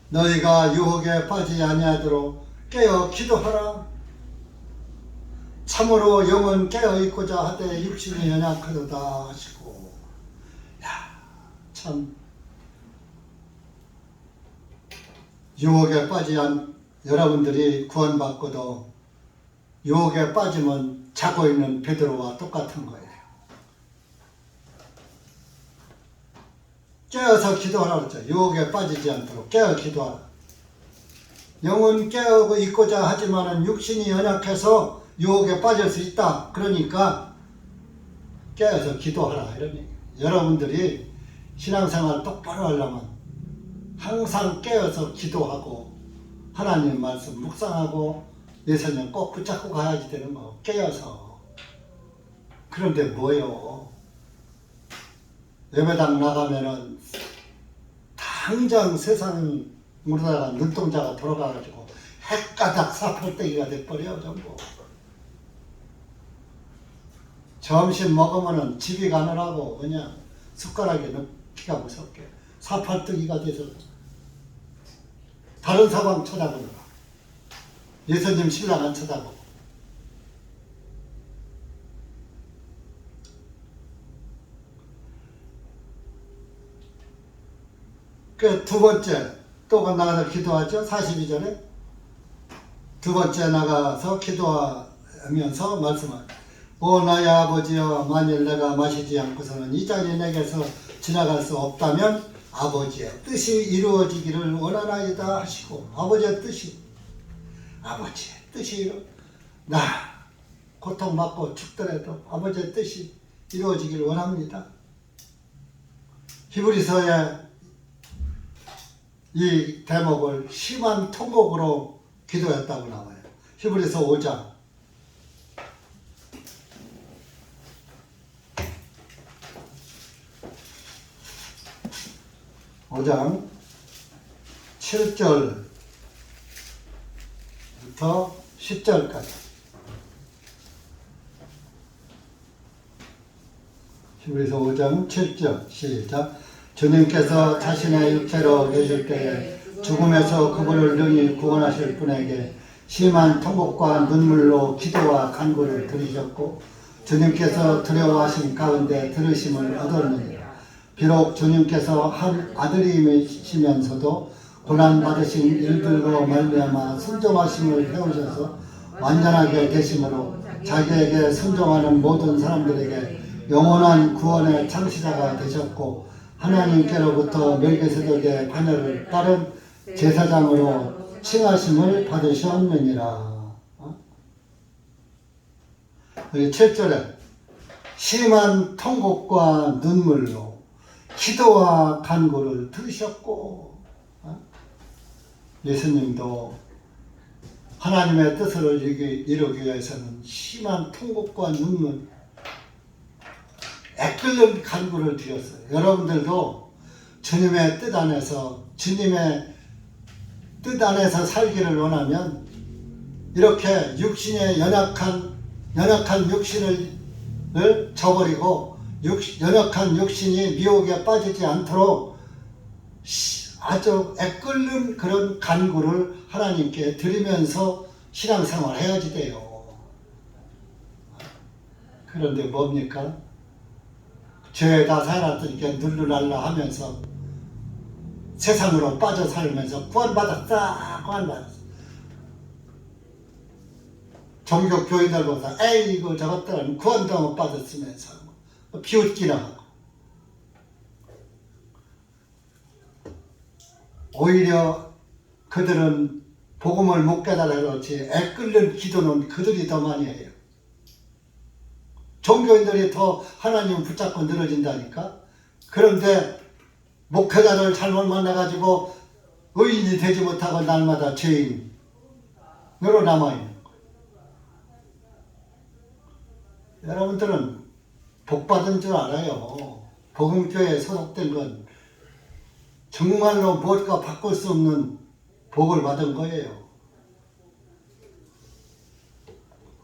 너희가 유혹에 빠지지 아니하도록 깨어 기도하라. 참으로 영은 깨어 있고자 하되 육신이 연약하도다 하시고. 참 유혹에 빠지지 여러분들이 구원받고도 유혹에 빠지면 자고 있는 베드로와 똑같은 거예요. 깨어서 기도하라 그랬죠. 유혹에 빠지지 않도록 깨어 기도하라. 영은 깨어 있고자 하지만은 육신이 연약해서 유혹에 빠질 수 있다. 그러니까 깨어서 기도하라 이런 얘기예요. 여러분들이 신앙생활 똑바로 하려면 항상 깨어서 기도하고 하나님 말씀 묵상하고 예수님 꼭 붙잡고 가야지 되는 거 깨어서. 그런데 뭐요? 예배당 나가면은 당장 세상으로다가 눈동자가 돌아가가지고 헷가닥 사팔대기가 돼버려 전부. 점심 먹으면은 집이 가느라고 그냥 숟가락에 넣기가 무섭게 사팔뜨기가 돼서 다른 사람 쳐다보느라 예수님 신랑 안 쳐다보고. 그 두 번째 또 나가서 기도하죠. 42절에 두 번째 나가서 기도하면서 말씀하죠. 오 나의 아버지여, 만일 내가 마시지 않고서는 이 잔이 내게서 지나갈 수 없다면 아버지의 뜻이 이루어지기를 원하나이다 하시고, 아버지의 뜻이 나 고통받고 죽더라도 아버지의 뜻이 이루어지기를 원합니다. 히브리서에 이 대목을 심한 통곡으로 기도했다고 나와요. 히브리서 5장 7절부터 10절까지. 히브리서 5장 7절 시작. 주님께서 자신의 육체로 계실 때에 죽음에서 그분을 능히 구원하실 분에게 심한 통곡과 눈물로 기도와 간구를 드리셨고, 주님께서 두려워하신 가운데 들으심을 얻었느니라. 비록 주님께서 한 아들이시면서도 고난받으신 일들로 말미암아 순종하심을 해오셔서 완전하게 되심으로 자기에게 순종하는 모든 사람들에게 영원한 구원의 창시자가 되셨고, 하나님께로부터 멜기세덱의 관여를 따른 제사장으로 칭하심을 받으셨느니라. 7절에 심한 통곡과 눈물로 기도와 간구를 들으셨고, 예수님도 하나님의 뜻을 이루기 위해서는 심한 통곡과 눈물, 애끓는 간구를 드렸어요. 여러분들도 주님의 뜻 안에서 살기를 원하면 이렇게 육신의 연약한 육신을 저버리고 연약한 육신이 미혹에 빠지지 않도록 아주 애끓는 그런 간구를 하나님께 드리면서 신앙생활 해야지 돼요. 그런데 뭡니까? 죄에다 살았으니까 눌루랄라 하면서 세상으로 빠져 살면서 구원받았다. 종교 교인들 보면서 에이 이거 저것들은 구원도 못 받았으면서 비웃기나 하고, 오히려 그들은 복음을 못 깨달아 그렇지 애끓는 기도는 그들이 더 많이 해요. 종교인들이 더 하나님 붙잡고 늘어진다니까. 그런데 목회자를 잘못 만나가지고 의인이 되지 못하고 날마다 죄인으로 남아있는 거예요. 여러분들은 복받은 줄 알아요. 복음교회에 소속된 건 정말로 무엇과 바꿀 수 없는 복을 받은 거예요.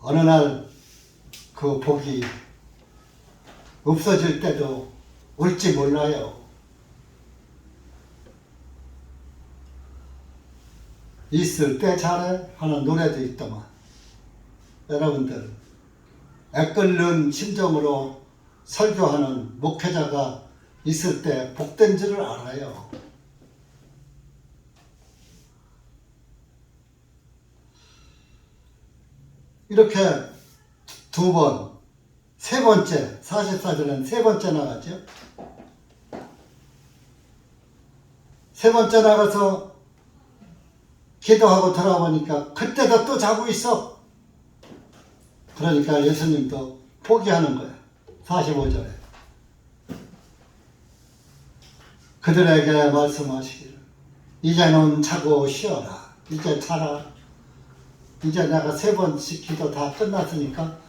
어느 날 그 복이 없어질 때도 올지 몰라요. 있을 때 잘해 하는 노래도 있더만. 여러분들 애끓는 심정으로 설교하는 목회자가 있을 때 복된 줄을 알아요. 이렇게 두 번, 세 번째, 44절은 세 번째 나갔죠. 세 번째 나가서 기도하고 돌아보니까 그때도 또 자고 있어. 그러니까 예수님도 포기하는 거야. 45절에 그들에게 말씀하시기를 이제는 자고 쉬어라. 이제 자라. 이제 내가 3번씩 기도 다 끝났으니까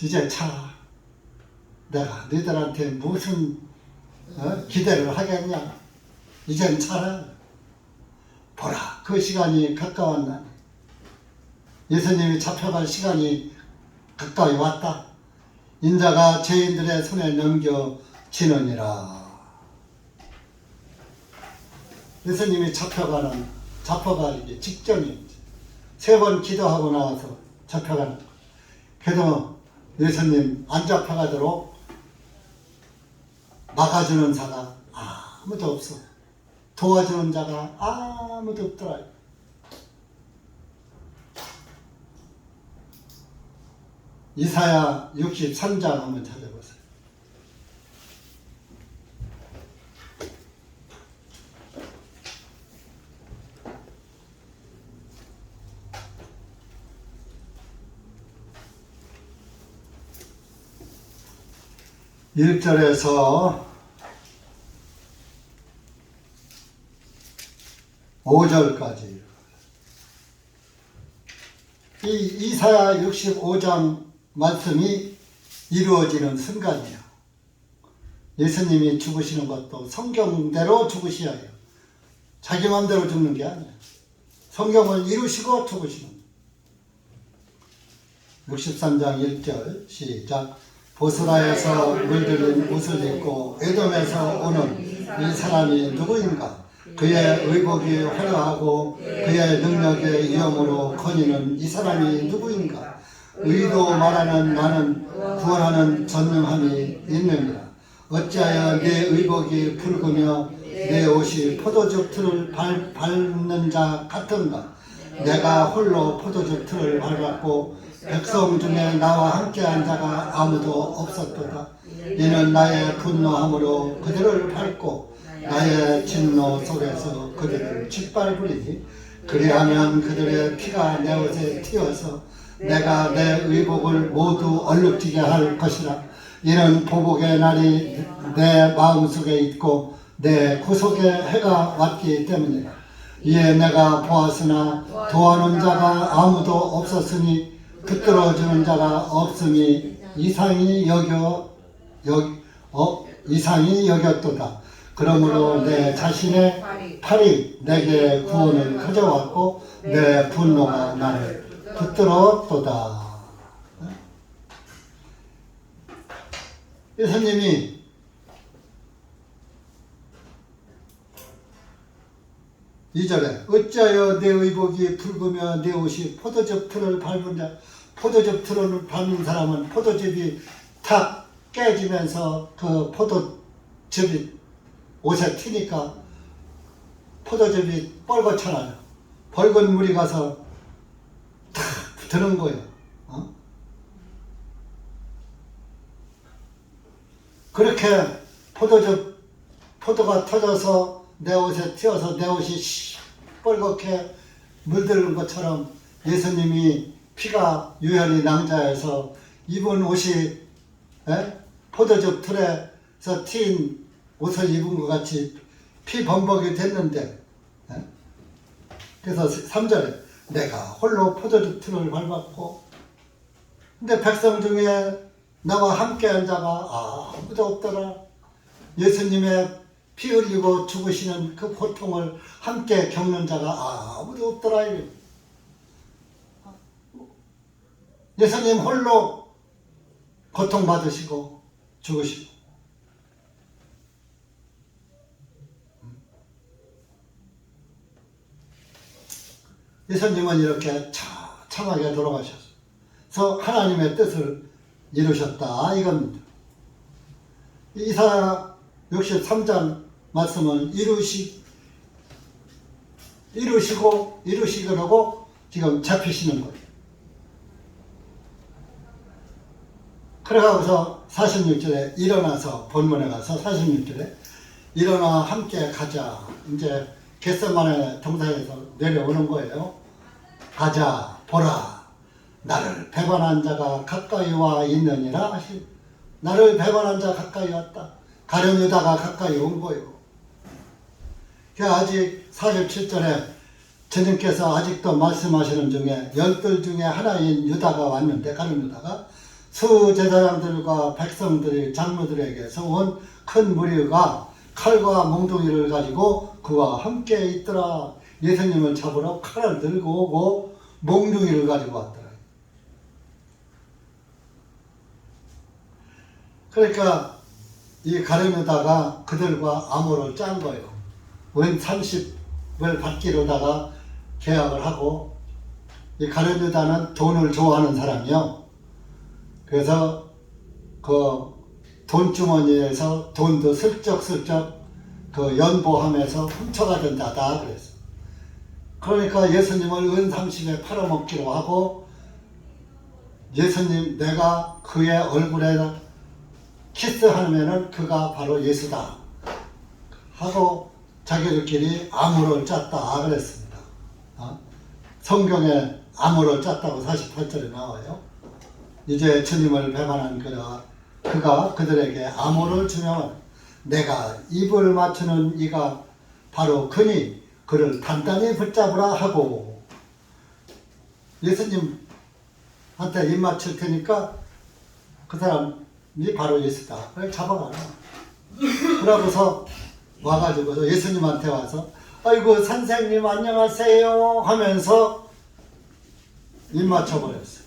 이제 자. 내가 너희들한테 무슨 기대를 하겠냐. 이젠 자라. 보라, 그 시간이 가까웠나니. 예수님이 잡혀갈 시간이 가까이 왔다. 인자가 죄인들의 손에 넘겨지느니라. 예수님이 잡혀가기 직전이었지. 3번 기도하고 나와서 잡혀가는 거. 그래도 예수님 안 잡혀가도록 막아주는 자가 아무도 없어. 도와주는 자가 아무도 없더라. 이사야 63장 한번 찾아보세요. (1절에서) 5절까지. 이 이사야 65장 말씀이 이루어지는 순간이에요. 예수님이 죽으시는 것도 성경대로 죽으셔야 해요. 자기 마음대로 죽는 게 아니에요. 성경을 이루시고 죽으시는 거예요. 63장 1절 시작. 보스라에서 물들인 옷을 입고 에돔에서 오는 이 사람이 누구인가? 그의 의복이 화려하고 그의 능력의 위엄으로 거니는 이 사람이 누구인가? 의도 말하는 나는 구원하는 전능함이 있느니라. 어찌하여 내 의복이 붉으며 내 옷이 포도즙 틀을 밟는 자 같은가? 내가 홀로 포도즙 틀을 밟았고 백성 중에 나와 함께한 자가 아무도 없었도다. 이는 나의 분노함으로 그들을 밟고 나의 진노 속에서 그들을 짓밟으리니 그리하면 그들의 피가 내 옷에 튀어서 내가 내 의복을 모두 얼룩지게 할 것이라. 이는 보복의 날이 내 마음속에 있고 내 구속의 해가 왔기 때문이라. 이에 내가 보았으나 도와는 자가 아무도 없었으니 붙들어주는 자가 없으니 이상히 여겼도다. 그러므로 내 자신의 팔이 내게 구원을 가져왔고 내 분노가 나를 붙들었도다. 예수님이 (2절에) 어찌하여 내 의복이 붉으며 내 옷이 포도즙 틀을 밟은 자. 포도즙 틀을 밟는 사람은 포도즙이 탁 깨지면서 그 포도즙이 옷에 튀니까 포도즙이 뻘겋잖아요. 붉은 물이 가서 탁 드는 거예요. 그렇게 포도가 터져서 내 옷에 튀어서 내 옷이 뻘겋게 물드는 것처럼 예수님이 피가 유혈이 낭자해서 입은 옷이 포도즙 틀에서 튄 옷을 입은 것 같이 피 범벅이 됐는데, 그래서 3절에 내가 홀로 포도즙 틀을 밟았고 근데 백성 중에 나와 함께한 자가 아무도 없더라. 예수님의 피 흘리고 죽으시는 그 고통을 함께 겪는 자가 아무도 없더라. 예수님 홀로 고통받으시고 죽으시고 예수님은 이렇게 참하게 돌아가셔서 하나님의 뜻을 이루셨다 이겁니다. 이사야 63장 말씀은 이루시고 지금 잡히시는 거예요. 그래가지고서 46절에 일어나서 본문에 가서 46절에 일어나 함께 가자. 이제 겟세마네 동산에서 내려오는 거예요. 가자 보라 나를 배반한 자가 가까이 와 있느니라. 나를 배반한 자가 가까이 왔다. 가룟 유다가 가까이 온 거예요. 아직 47절에 주님께서 아직도 말씀하시는 중에 열둘 중에 하나인 유다가 왔는데, 가룟 유다가 수제사장들과 백성들이 장로들에게서 온 큰 무리가 칼과 몽둥이를 가지고 그와 함께 있더라. 예수님을 잡으러 칼을 들고 오고 몽둥이를 가지고 왔더라. 그러니까 이 가룟 유다가 그들과 암호를 짠 거예요. 은 30을 받기로다가 계약을 하고, 이 가룟 유다는 돈을 좋아하는 사람이요. 그래서 그 돈주머니에서 돈도 슬쩍슬쩍 그 연보하면서 훔쳐가던 자다 그랬어. 그러니까 예수님을 은 30에 팔아먹기로 하고, 예수님 내가 그의 얼굴에 키스하면은 그가 바로 예수다 하고 자기들끼리 암호를 짰다 그랬습니다. 성경에 암호를 짰다고 48절에 나와요. 이제 주님을 배반한 그가 그들에게 암호를 주면 내가 입을 맞추는 이가 바로 그니 그를 단단히 붙잡으라 하고, 예수님한테 입 맞출 테니까 그 사람이 바로 예수다. 그래 잡아가라. 그러고서 와가지고 예수님한테 와서 아이고 선생님 안녕하세요 하면서 입 맞춰버렸어요.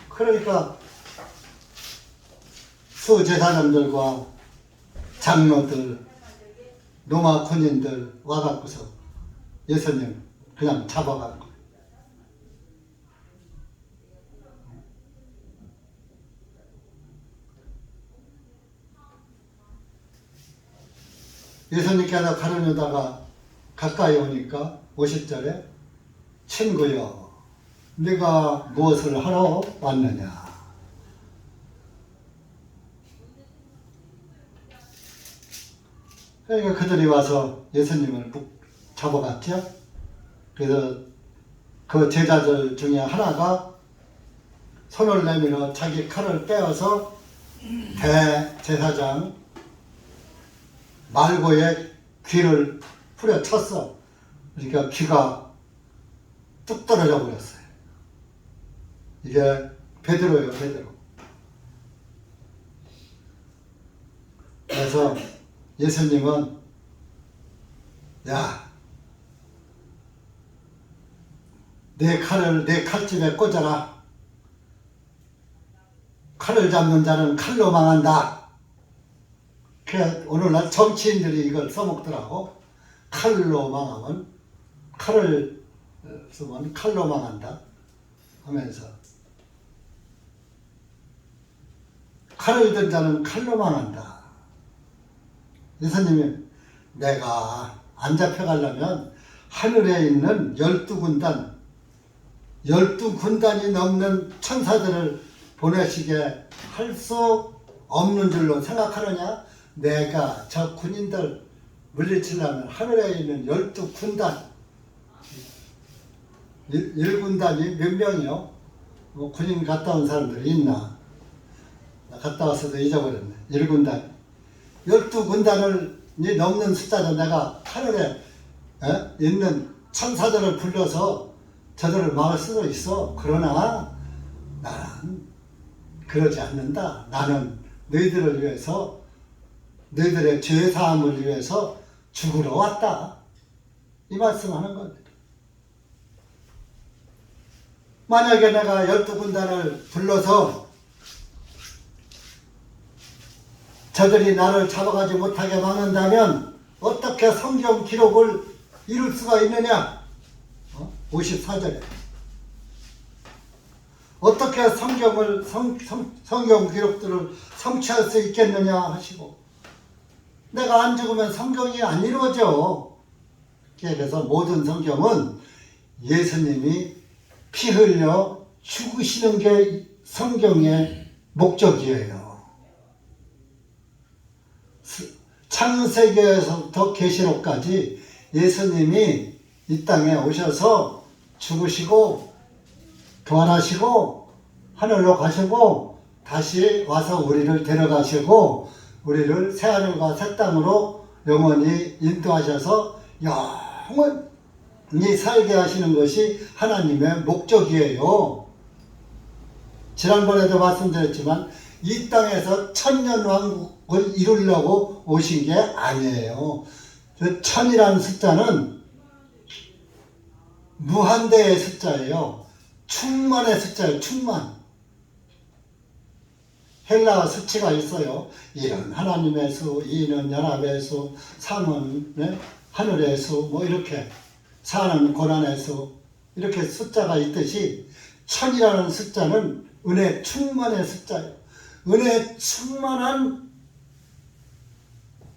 그러니까 수제사장들과 장로들, 로마 군인들 와갖고서 예수님 그냥 잡아간 거예요. 예수님께서 가룟 유다가 가까이 오니까 50절에 친구여 네가 무엇을 하러 왔느냐. 그러니까 그들이 와서 예수님을 잡아갔죠. 그래서 그 제자들 중에 하나가 손을 내밀어 자기 칼을 빼어서 대제사장 말고의 귀를 후려쳤어. 그러니까 귀가 뚝 떨어져 버렸어요. 이게 베드로예요, 베드로. 그래서 예수님은 야, 내 칼을 내 칼집에 꽂아라. 칼을 잡는 자는 칼로 망한다. 그래 오늘날 정치인들이 이걸 써먹더라고. 칼로 망하면 칼을 쓰면 칼로 망한다 하면서, 칼을 든 자는 칼로 망한다. 예수님이 내가 안 잡혀가려면 하늘에 있는 12군단 12군단이 넘는 천사들을 보내시게 할 수 없는 줄로 생각하느냐? 내가 저 군인들 물리치려면 하늘에 있는 12군단 1군단이 몇 명이요? 뭐 군인 갔다 온 사람들이 있나? 갔다 왔어도 잊어버렸네. 1군단 12군단이 넘는 숫자도 내가 하늘에 있는 천사들을 불러서 저들을 막을 수도 있어. 그러나 나는 그러지 않는다. 나는 너희들을 위해서, 너희들의 죄사함을 위해서 죽으러 왔다. 이 말씀하는 겁니다. 만약에 내가 12군단을 불러서 저들이 나를 잡아가지 못하게 막는다면 어떻게 성경 기록을 이룰 수가 있느냐? 54절에 어떻게 성경 기록들을 성취할 수 있겠느냐 하시고, 내가 안 죽으면 성경이 안 이루어져. 그래서 모든 성경은 예수님이 피 흘려 죽으시는 게 성경의 목적이에요. 창세기에서부터 계시록까지 예수님이 이 땅에 오셔서 죽으시고 부활하시고 하늘로 가시고 다시 와서 우리를 데려가시고 우리를 새하늘과 새 땅으로 영원히 인도하셔서 영원히 살게 하시는 것이 하나님의 목적이에요. 지난번에도 말씀드렸지만 이 땅에서 천년왕국을 이루려고 오신 게 아니에요. 그 천이라는 숫자는 무한대의 숫자예요. 충만의 숫자예요. 충만. 헬라어 수치가 있어요. 1은 하나님의 수, 2는 연합의 수, 3은 네? 하늘의 수, 뭐 이렇게 4는 고난의 수, 이렇게 숫자가 있듯이 천이라는 숫자는 은혜 충만의 숫자예요. 은혜 충만한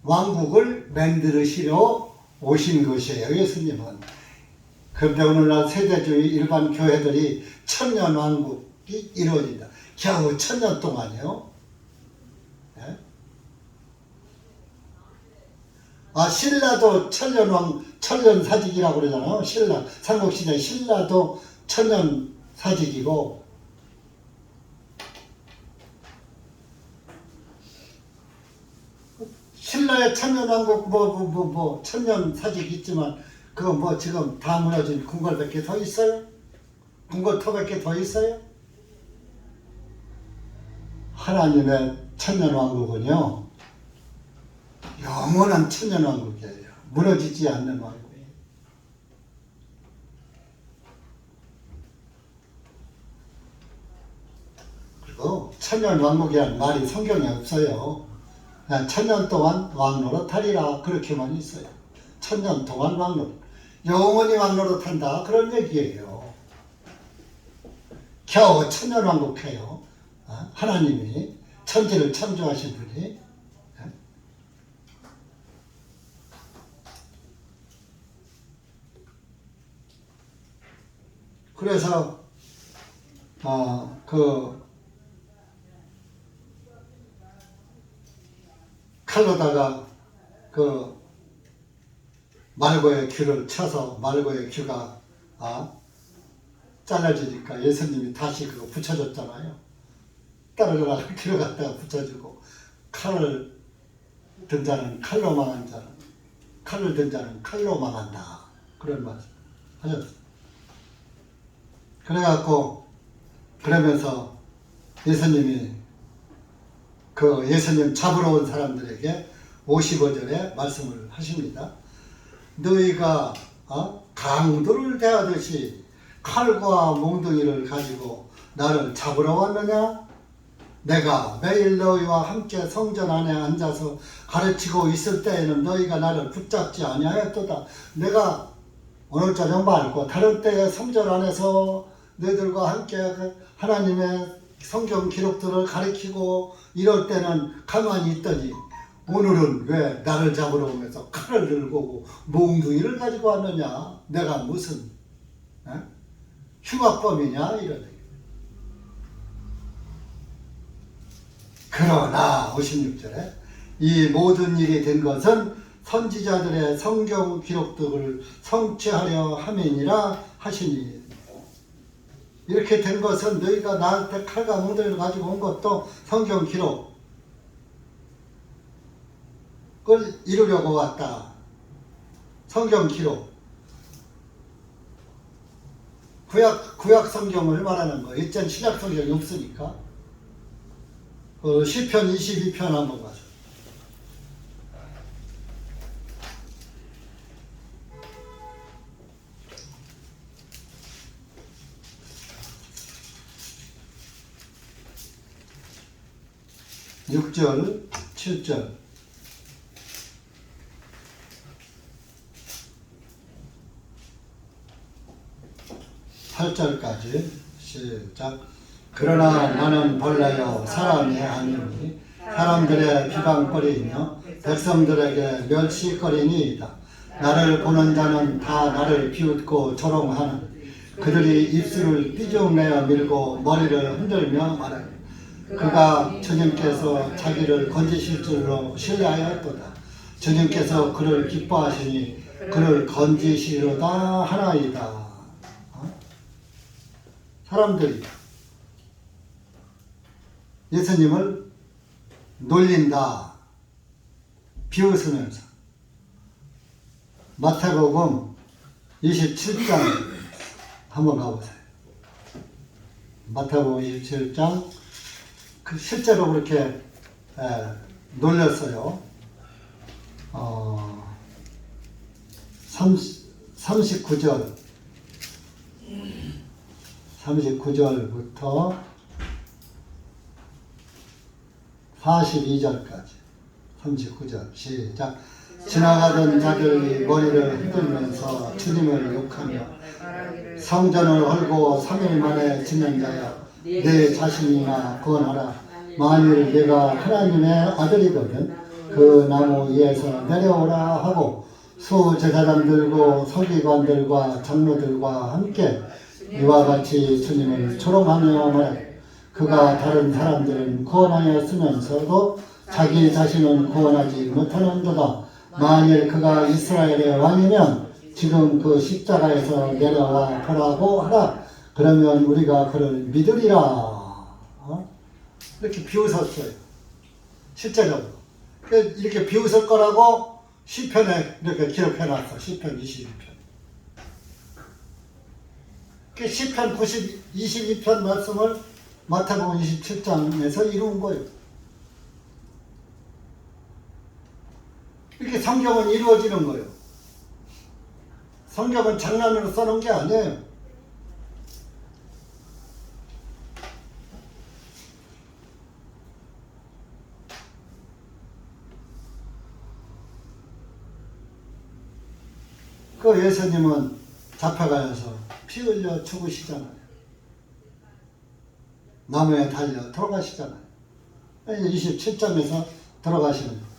왕국을 만들으시려 오신 것이에요. 예수님은. 그런데 오늘날 세대주의 일반 교회들이 천년 왕국이 이루어진다. 겨우 천년 동안이요. 네? 신라도 천년 사직이라고 그러잖아요. 신라 삼국시대 신라도 천년 사직이고, 신라의 천년왕국 천년 사직 있지만 그거 지금 다 무너진 궁궐 몇 개 더 있어요? 궁궐 터 몇 개 더 있어요? 하나님의 천년왕국은요 영원한 천년왕국이에요. 무너지지 않는 왕국이에요. 그리고 천년왕국이라는 말이 성경에 없어요. 천년 동안 왕노릇하리라 그렇게만 있어요. 천년 동안 왕노릇, 영원히 왕노릇한다 그런 얘기예요. 겨우 천년 왕국해요. 하나님이 천지를 창조하신 분이. 그래서 칼로다가 말고의 귀를 쳐서 말고의 귀가 잘라지니까 예수님이 다시 그거 붙여줬잖아요. 따르르라 귀를 갖다가 붙여주고, 칼을 든 자는 칼로 망한 자는, 칼을 든 자는 칼로 망한다 그런 말씀 하셨어요. 그러면서 예수님이 예수님 잡으러 온 사람들에게 55절에 말씀을 하십니다. 너희가 강도를 대하듯이 칼과 몽둥이를 가지고 나를 잡으러 왔느냐? 내가 매일 너희와 함께 성전 안에 앉아서 가르치고 있을 때에는 너희가 나를 붙잡지 아니하였도다. 내가 오늘 저녁 말고 다른 때에 성전 안에서 너희들과 함께 하나님의 성경 기록들을 가르치고 이럴 때는 가만히 있더니 오늘은 왜 나를 잡으러 오면서 칼을 들고 몽둥이를 가지고 왔느냐? 내가 무슨 흉악범이냐? 이러네. 그러나 56절에 이 모든 일이 된 것은 선지자들의 성경 기록들을 성취하려 함이니라 하시니. 이렇게 된 것은 너희가 나한테 칼과 몽둥이를 가지고 온 것도 성경 기록을 이루려고 왔다. 성경 기록. 구약 성경을 말하는 거. 이젠 신약 성경이 없으니까. 시편 22편 한번 봐서. 육 절 7절 8절까지 시작. 그러나 나는 벌레요 사람이 아니니 사람들의 비방거리이며 백성들에게 멸시거리니이다. 나를 보는 자는 다 나를 비웃고 조롱하는 그들이 입술을 삐죽내어 밀고 머리를 흔들며 말하니 그가 주님께서 자기를 건지실 줄로 신뢰하였도다. 주님께서 그를 기뻐하시니 그를 건지시려다 하나이다. 사람들이 예수님을 놀린다. 비웃으면서. 마태복음 27장 한번 가보세요. 마태복음 27장 실제로 그렇게 놀렸어요. 39절부터 42절까지 39절 시작. 지나가던 자들이 머리를 흔들면서 주님을 욕하며 성전을 헐고 3일 만에 짓는 자야 내 자신이나 구원하라. 만일 네가 하나님의 아들이거든 그 나무 위에서 내려오라 하고 수제사장들과 서기관들과 장로들과 함께 이와 같이 주님을 조롱하며 말하되 그가 다른 사람들은 구원하였으면서도 자기 자신은 구원하지 못하는도다. 만일 그가 이스라엘의 왕이면 지금 그 십자가에서 내려와 보라고 하라. 그러면 우리가 그를 믿으리라. 이렇게 비웃었어요. 실제적으로. 이렇게 비웃을 거라고 시편에 이렇게 기록해놨어. 시편 22편. 시편 22편 말씀을 마태복음 27장에서 이룬 거예요. 이렇게 성경은 이루어지는 거예요. 성경은 장난으로 써놓은 게 아니에요. 그 예수님은 잡혀가서 피 흘려 죽으시잖아요. 나무에 달려 돌아가시잖아요. 27장에서 돌아가시는 거예요.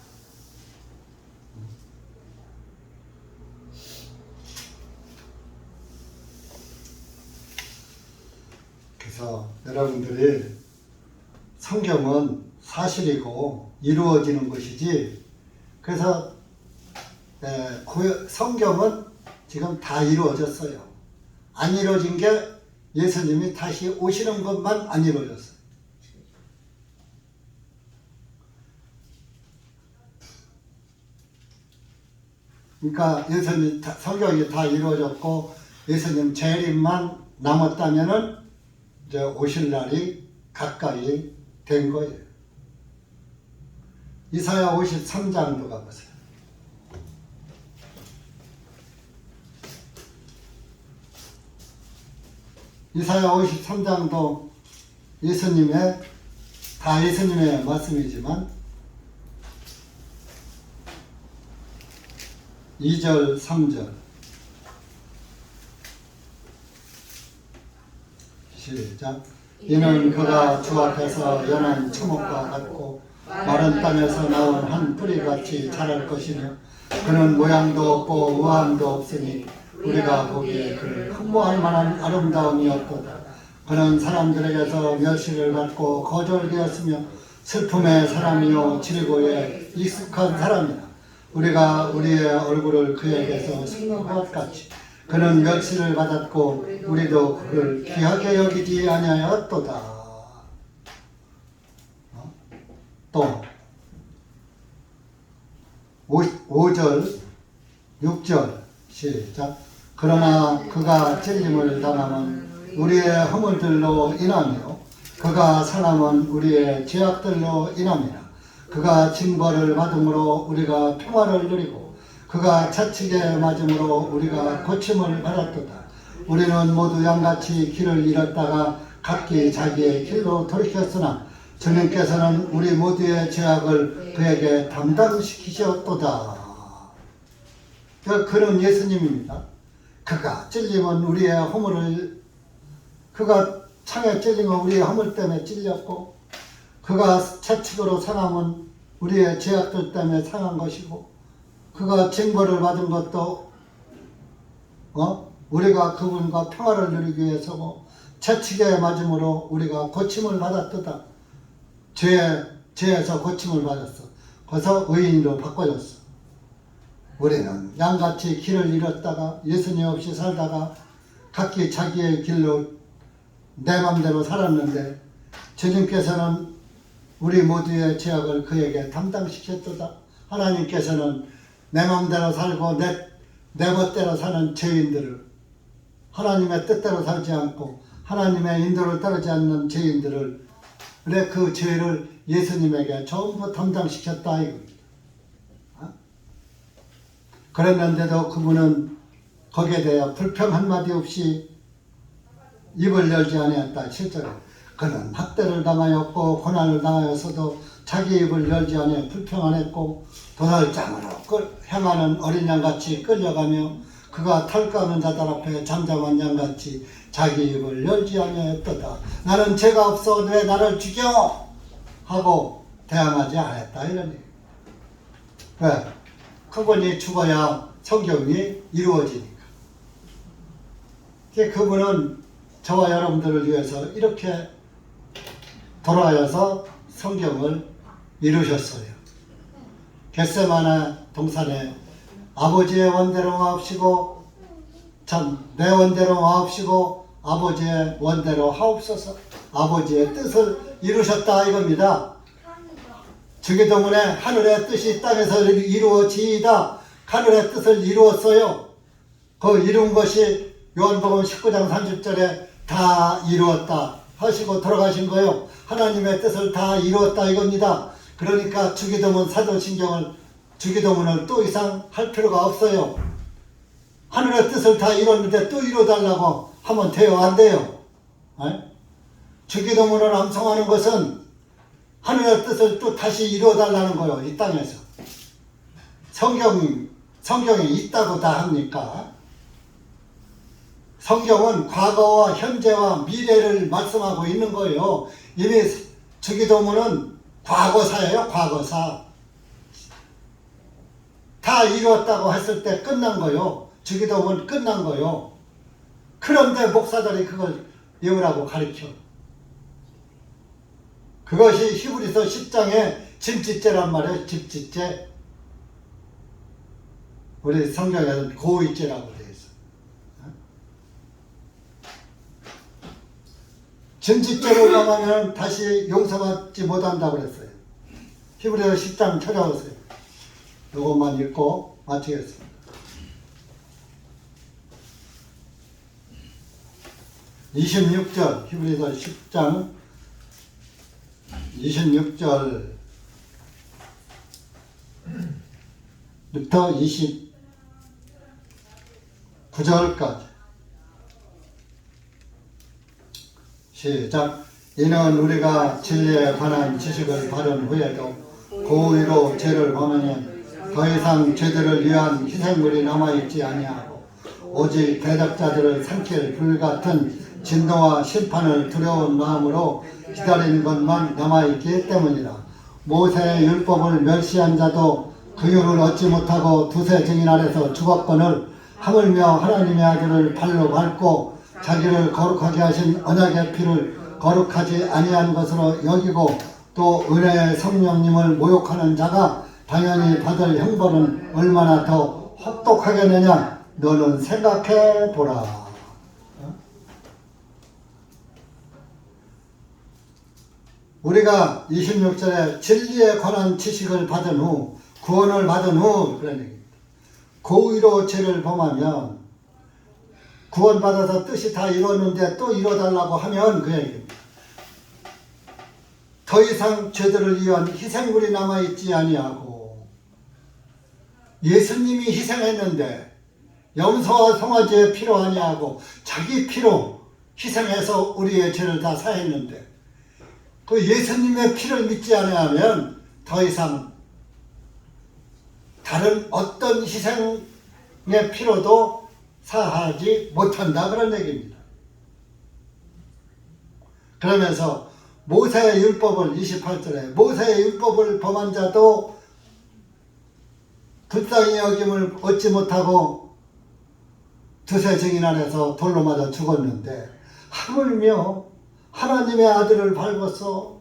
그래서 여러분들이 성경은 사실이고 이루어지는 것이지, 그래서 성경은 지금 다 이루어졌어요. 안 이루어진 게 예수님이 다시 오시는 것만 안 이루어졌어요. 그러니까 예수님 성경이 다 이루어졌고 예수님 재림만 남았다면은 이제 오실 날이 가까이 된 거예요. 이사야 53장도 가보세요. 이사야 53장도 다 예수님의 말씀이지만 2절, 3절 시작. 이는 그가 주 앞에서 연한 초목과 같고 마른 땅에서 나온 한 뿌리같이 자랄 것이며 그는 모양도 없고 우함도 없으니 우리가 보기에 그를 흠모할 만한 아름다움이 없도다. 그는 사람들에게서 멸시를 받고 거절되었으며 슬픔의 사람이요 질고에 익숙한 사람이라. 우리가 우리의 얼굴을 그에게서 숨긴 것 같이 그는 멸시를 받았고 우리도 그를 귀하게 여기지 아니하였도다. 또 5절 6절 시작. 그러나 그가 찔림을 당함은 우리의 허물들로 인하며 그가 상함은 우리의 죄악들로 인함이라. 그가 징벌을 받음으로 우리가 평화를 누리고 그가 채찍에 맞음으로 우리가 고침을 받았도다. 우리는 모두 양같이 길을 잃었다가 각기 자기의 길로 돌이켰으나 주님께서는 우리 모두의 죄악을 그에게 담당시키셨도다. 그는 예수님입니다. 그가 찔림은 우리의 허물을, 그가 창에 찔림은 우리의 허물 때문에 찔렸고 그가 채찍으로 상함은 우리의 죄악들 때문에 상한 것이고 그가 징벌을 받은 것도 우리가 그분과 평화를 누리기 위해서고 채찍에 맞음으로 우리가 고침을 받았도다. 죄에서 고침을 받았어. 그래서 의인으로 바꿔졌어. 우리는 양같이 길을 잃었다가 예수님 없이 살다가 각기 자기의 길로 내 맘대로 살았는데 주님께서는 우리 모두의 죄악을 그에게 담당시켰도다. 하나님께서는 내 맘대로 살고 내 멋대로 사는 죄인들을, 하나님의 뜻대로 살지 않고 하나님의 인도를 따르지 않는 죄인들을, 그래 그 죄를 예수님에게 전부 담당시켰다 이겁니다. 그랬는데도 그분은 거기에 대해 불평 한마디 없이 입을 열지 아니했다. 실제로 그는 학대를 당하였고 고난을 당하였어도 자기 입을 열지 아니해 불평 안 했고, 도살장으로 향하는 어린 양같이 끌려가며 그가 탈거하는 자들 앞에 잠잠한 양같이 자기 입을 열지 아니하였도다. 나는 죄가 없어 왜 나를 죽여 하고 대항하지 않았다 이런 얘기. 왜? 그분이 죽어야 성경이 이루어지니까. 그분은 저와 여러분들을 위해서 이렇게 돌아와서 성경을 이루셨어요. 겟세마네 동산에 아버지의 원대로 하옵시고, 내 원대로 하옵시고 아버지의 원대로 하옵소서. 아버지의 뜻을 이루셨다 이겁니다. 주기도문에 하늘의 뜻이 땅에서 이루어지이다. 하늘의 뜻을 이루었어요. 그 이룬 것이 요한복음 19장 30절에 다 이루었다 하시고 돌아가신 거요. 하나님의 뜻을 다 이루었다 이겁니다. 그러니까 주기도문 사도신경을, 주기도문을 또 이상 할 필요가 없어요. 하늘의 뜻을 다 이뤘는데 또 이루어달라고 하면 돼요? 안 돼요? 주기도문을 암송하는 것은 하늘의 뜻을 또 다시 이루어달라는 거예요. 이 땅에서. 성경에 있다고 다 합니까? 성경은 과거와 현재와 미래를 말씀하고 있는 거예요. 이미 주기도문은 과거사예요. 과거사. 다 이루었다고 했을 때 끝난 거요. 주기도문 끝난 거요. 그런데 목사들이 그걸 외우라고 가르쳐. 그것이 히브리서 10장의 짐짓죄란 말이에요. 짐짓죄. 우리 성경에는 고의죄라고 되어 있어. 짐짓죄로 범하면 다시 용서받지 못한다고 그랬어요. 히브리서 10장 찾아오세요. 이것만 읽고 마치겠습니다. 26절 히브리서 10장 26절부터 29절까지 시작. 이는 우리가 진리에 관한 지식을 받은 후에도 고의로 죄를 범하면 더 이상 죄들을 위한 희생물이 남아있지 아니하고 오직 대적자들을 삼킬 불같은 진노와 심판을 두려운 마음으로 기다리는 것만 남아있기 때문이라. 모세의 율법을 멸시한 자도 긍휼을 얻지 못하고 두세 증인 아래서 죽었거늘 하물며 하나님의 아들을 발로 밟고 자기를 거룩하게 하신 언약의 피를 거룩하지 아니한 것으로 여기고 또 은혜의 성령님을 모욕하는 자가 당연히 받을 형벌은 얼마나 더 혹독하겠느냐. 너는 생각해 보라. 우리가 26절에 진리에 관한 지식을 받은 후, 구원을 받은 후 그런 얘기입니다. 고의로 죄를 범하면 구원받아서 뜻이 다 이뤘는데 또 이뤄달라고 하면 그 얘기입니다. 더 이상 죄들을 위한 희생물이 남아있지 아니하고, 예수님이 희생했는데 염소와 송아지의 피로 아니하고 자기 피로 희생해서 우리의 죄를 다 사했는데, 그 예수님의 피를 믿지 않으면 더 이상 다른 어떤 희생의 피로도 사하지 못한다 그런 얘기입니다. 그러면서 모세의 율법을 28절에 모세의 율법을 범한 자도 불쌍히 여김을 얻지 못하고 두세 증인 안에서 돌로 맞아 죽었는데, 하물며 하나님의 아들을 밟아서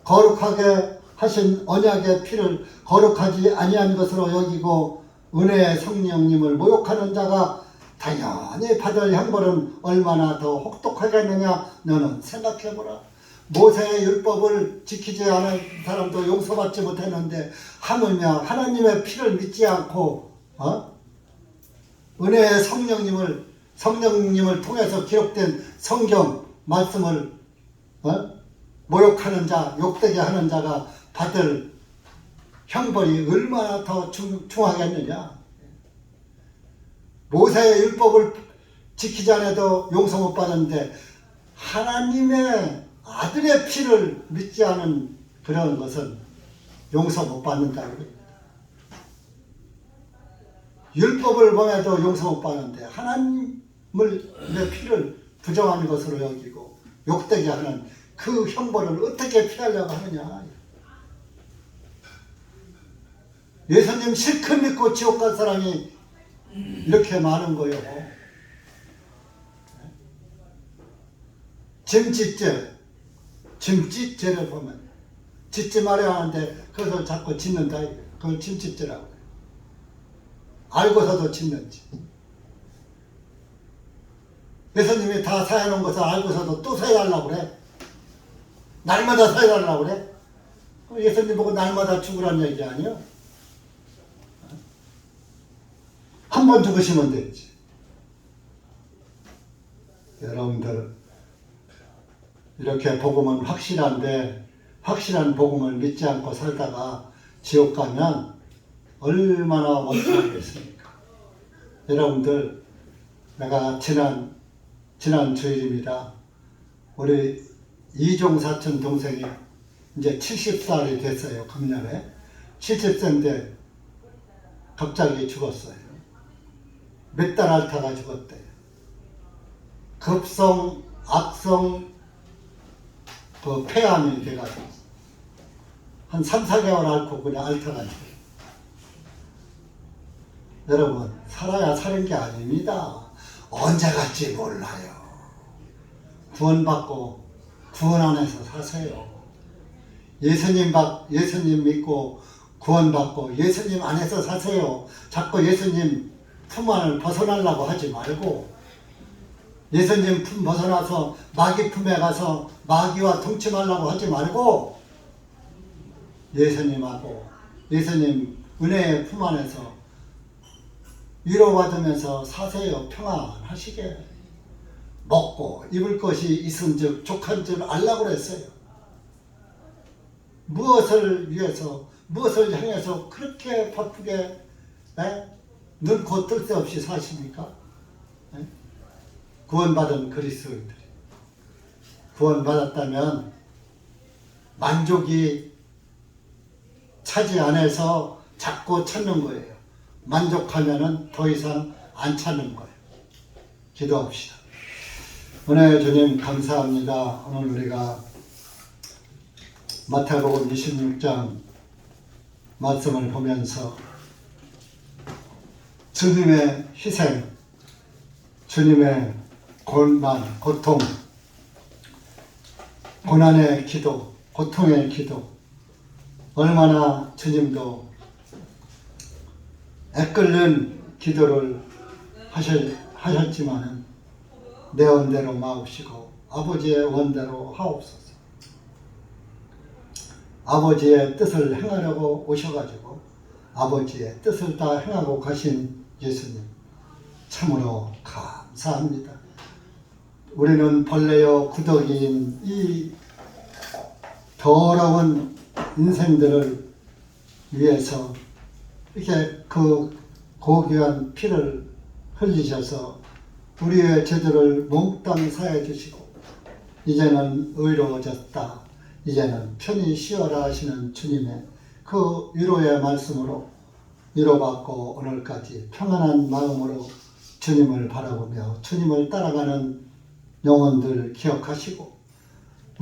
거룩하게 하신 언약의 피를 거룩하지 아니한 것으로 여기고 은혜의 성령님을 모욕하는 자가 당연히 받을 형벌은 얼마나 더 혹독하겠느냐. 너는 생각해보라. 모세의 율법을 지키지 않은 사람도 용서받지 못했는데 하물며 하나님의 피를 믿지 않고 은혜의 성령님을 통해서 기록된 성경 말씀을 모욕하는 자, 욕되게 하는 자가 받을 형벌이 얼마나 더 중하겠느냐. 모세의 율법을 지키지 않아도 용서 못 받았는데 하나님의 아들의 피를 믿지 않은 그런 것은 용서 못 받는다고요. 율법을 범해도 용서 못 받는데 하나님의 피를 부정하는 것으로 여기고 욕되게 하는 그 형벌을 어떻게 피하려고 하느냐. 예수님 실컷 믿고 지옥 간 사람이 이렇게 많은 거예요. 짐짓죄를 보면 짓지 말아야 하는데 그것을 자꾸 짓는다. 그걸 짐짓죄라고 해요. 알고서도 짓는지. 예수님이 다 사해놓은 것을 알고서도 또 사해달라고 그래. 날마다 사해달라고 그래. 예수님 보고 날마다 죽으란 얘기 아니야? 한 번 죽으시면 되지. 여러분들 이렇게 복음은 확실한데 확실한 복음을 믿지 않고 살다가 지옥 가면 얼마나 원통하겠습니까? 여러분들 내가 지난 주일입니다. 우리 이종 사촌 동생이 이제 70살이 됐어요. 금년에 70세인데 갑자기 죽었어요. 몇 달 앓다가 죽었대요. 급성, 악성 그 폐암이 돼가지고 한 3-4개월 앓고 그냥 앓다가 죽어요. 여러분 살아야 사는 게 아닙니다. 언제 갈지 몰라요. 구원받고 구원 안에서 사세요. 예수님 믿고 구원받고 예수님 안에서 사세요. 자꾸 예수님 품 안을 벗어나려고 하지 말고 예수님 품 벗어나서 마귀 품에 가서 마귀와 동침하려고 하지 말고 예수님하고 예수님 은혜의 품 안에서 위로받으면서 사세요. 평안하시게. 먹고 입을 것이 있은즉 족한 줄 알라고 그랬어요. 무엇을 위해서 무엇을 향해서 그렇게 바쁘게 눈코 뜰 새 없이 사십니까? 구원받은 그리스도인들이 구원받았다면 만족이 차지 안에서 자꾸 찾는 거예요. 만족하면은 더 이상 안 찾는 거예요. 기도합시다. 은혜의 주님 감사합니다. 오늘 우리가 마태복음 26장 말씀을 보면서 주님의 희생, 주님의 고난, 고통, 고난의 기도, 고통의 기도, 얼마나 주님도 애끓는 기도를 하셨지만은 내 원대로 마옵시고 아버지의 원대로 하옵소서. 아버지의 뜻을 행하려고 오셔가지고 아버지의 뜻을 다 행하고 가신 예수님 참으로 감사합니다. 우리는 벌레요 구더기인 이 더러운 인생들을 위해서 이렇게 그 고귀한 피를 흘리셔서 우리의 죄들을 몽땅 사해 주시고 이제는 의로워졌다. 이제는 편히 쉬어라 하시는 주님의 그 위로의 말씀으로 위로받고 오늘까지 평안한 마음으로 주님을 바라보며 주님을 따라가는 영혼들 기억하시고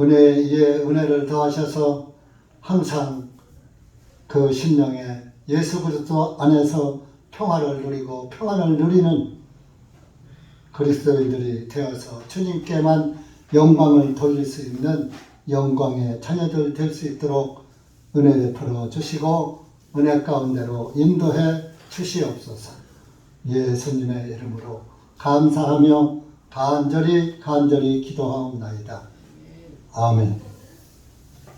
은혜 위에 은혜를 더하셔서 항상 그 심령에 예수 그리스도 안에서 평화를 누리고 평안을 누리는 그리스도인들이 되어서 주님께만 영광을 돌릴 수 있는 영광의 자녀들 될 수 있도록 은혜 베풀어 주시고 은혜 가운데로 인도해 주시옵소서. 예수님의 이름으로 감사하며 간절히 기도하옵나이다. 아멘.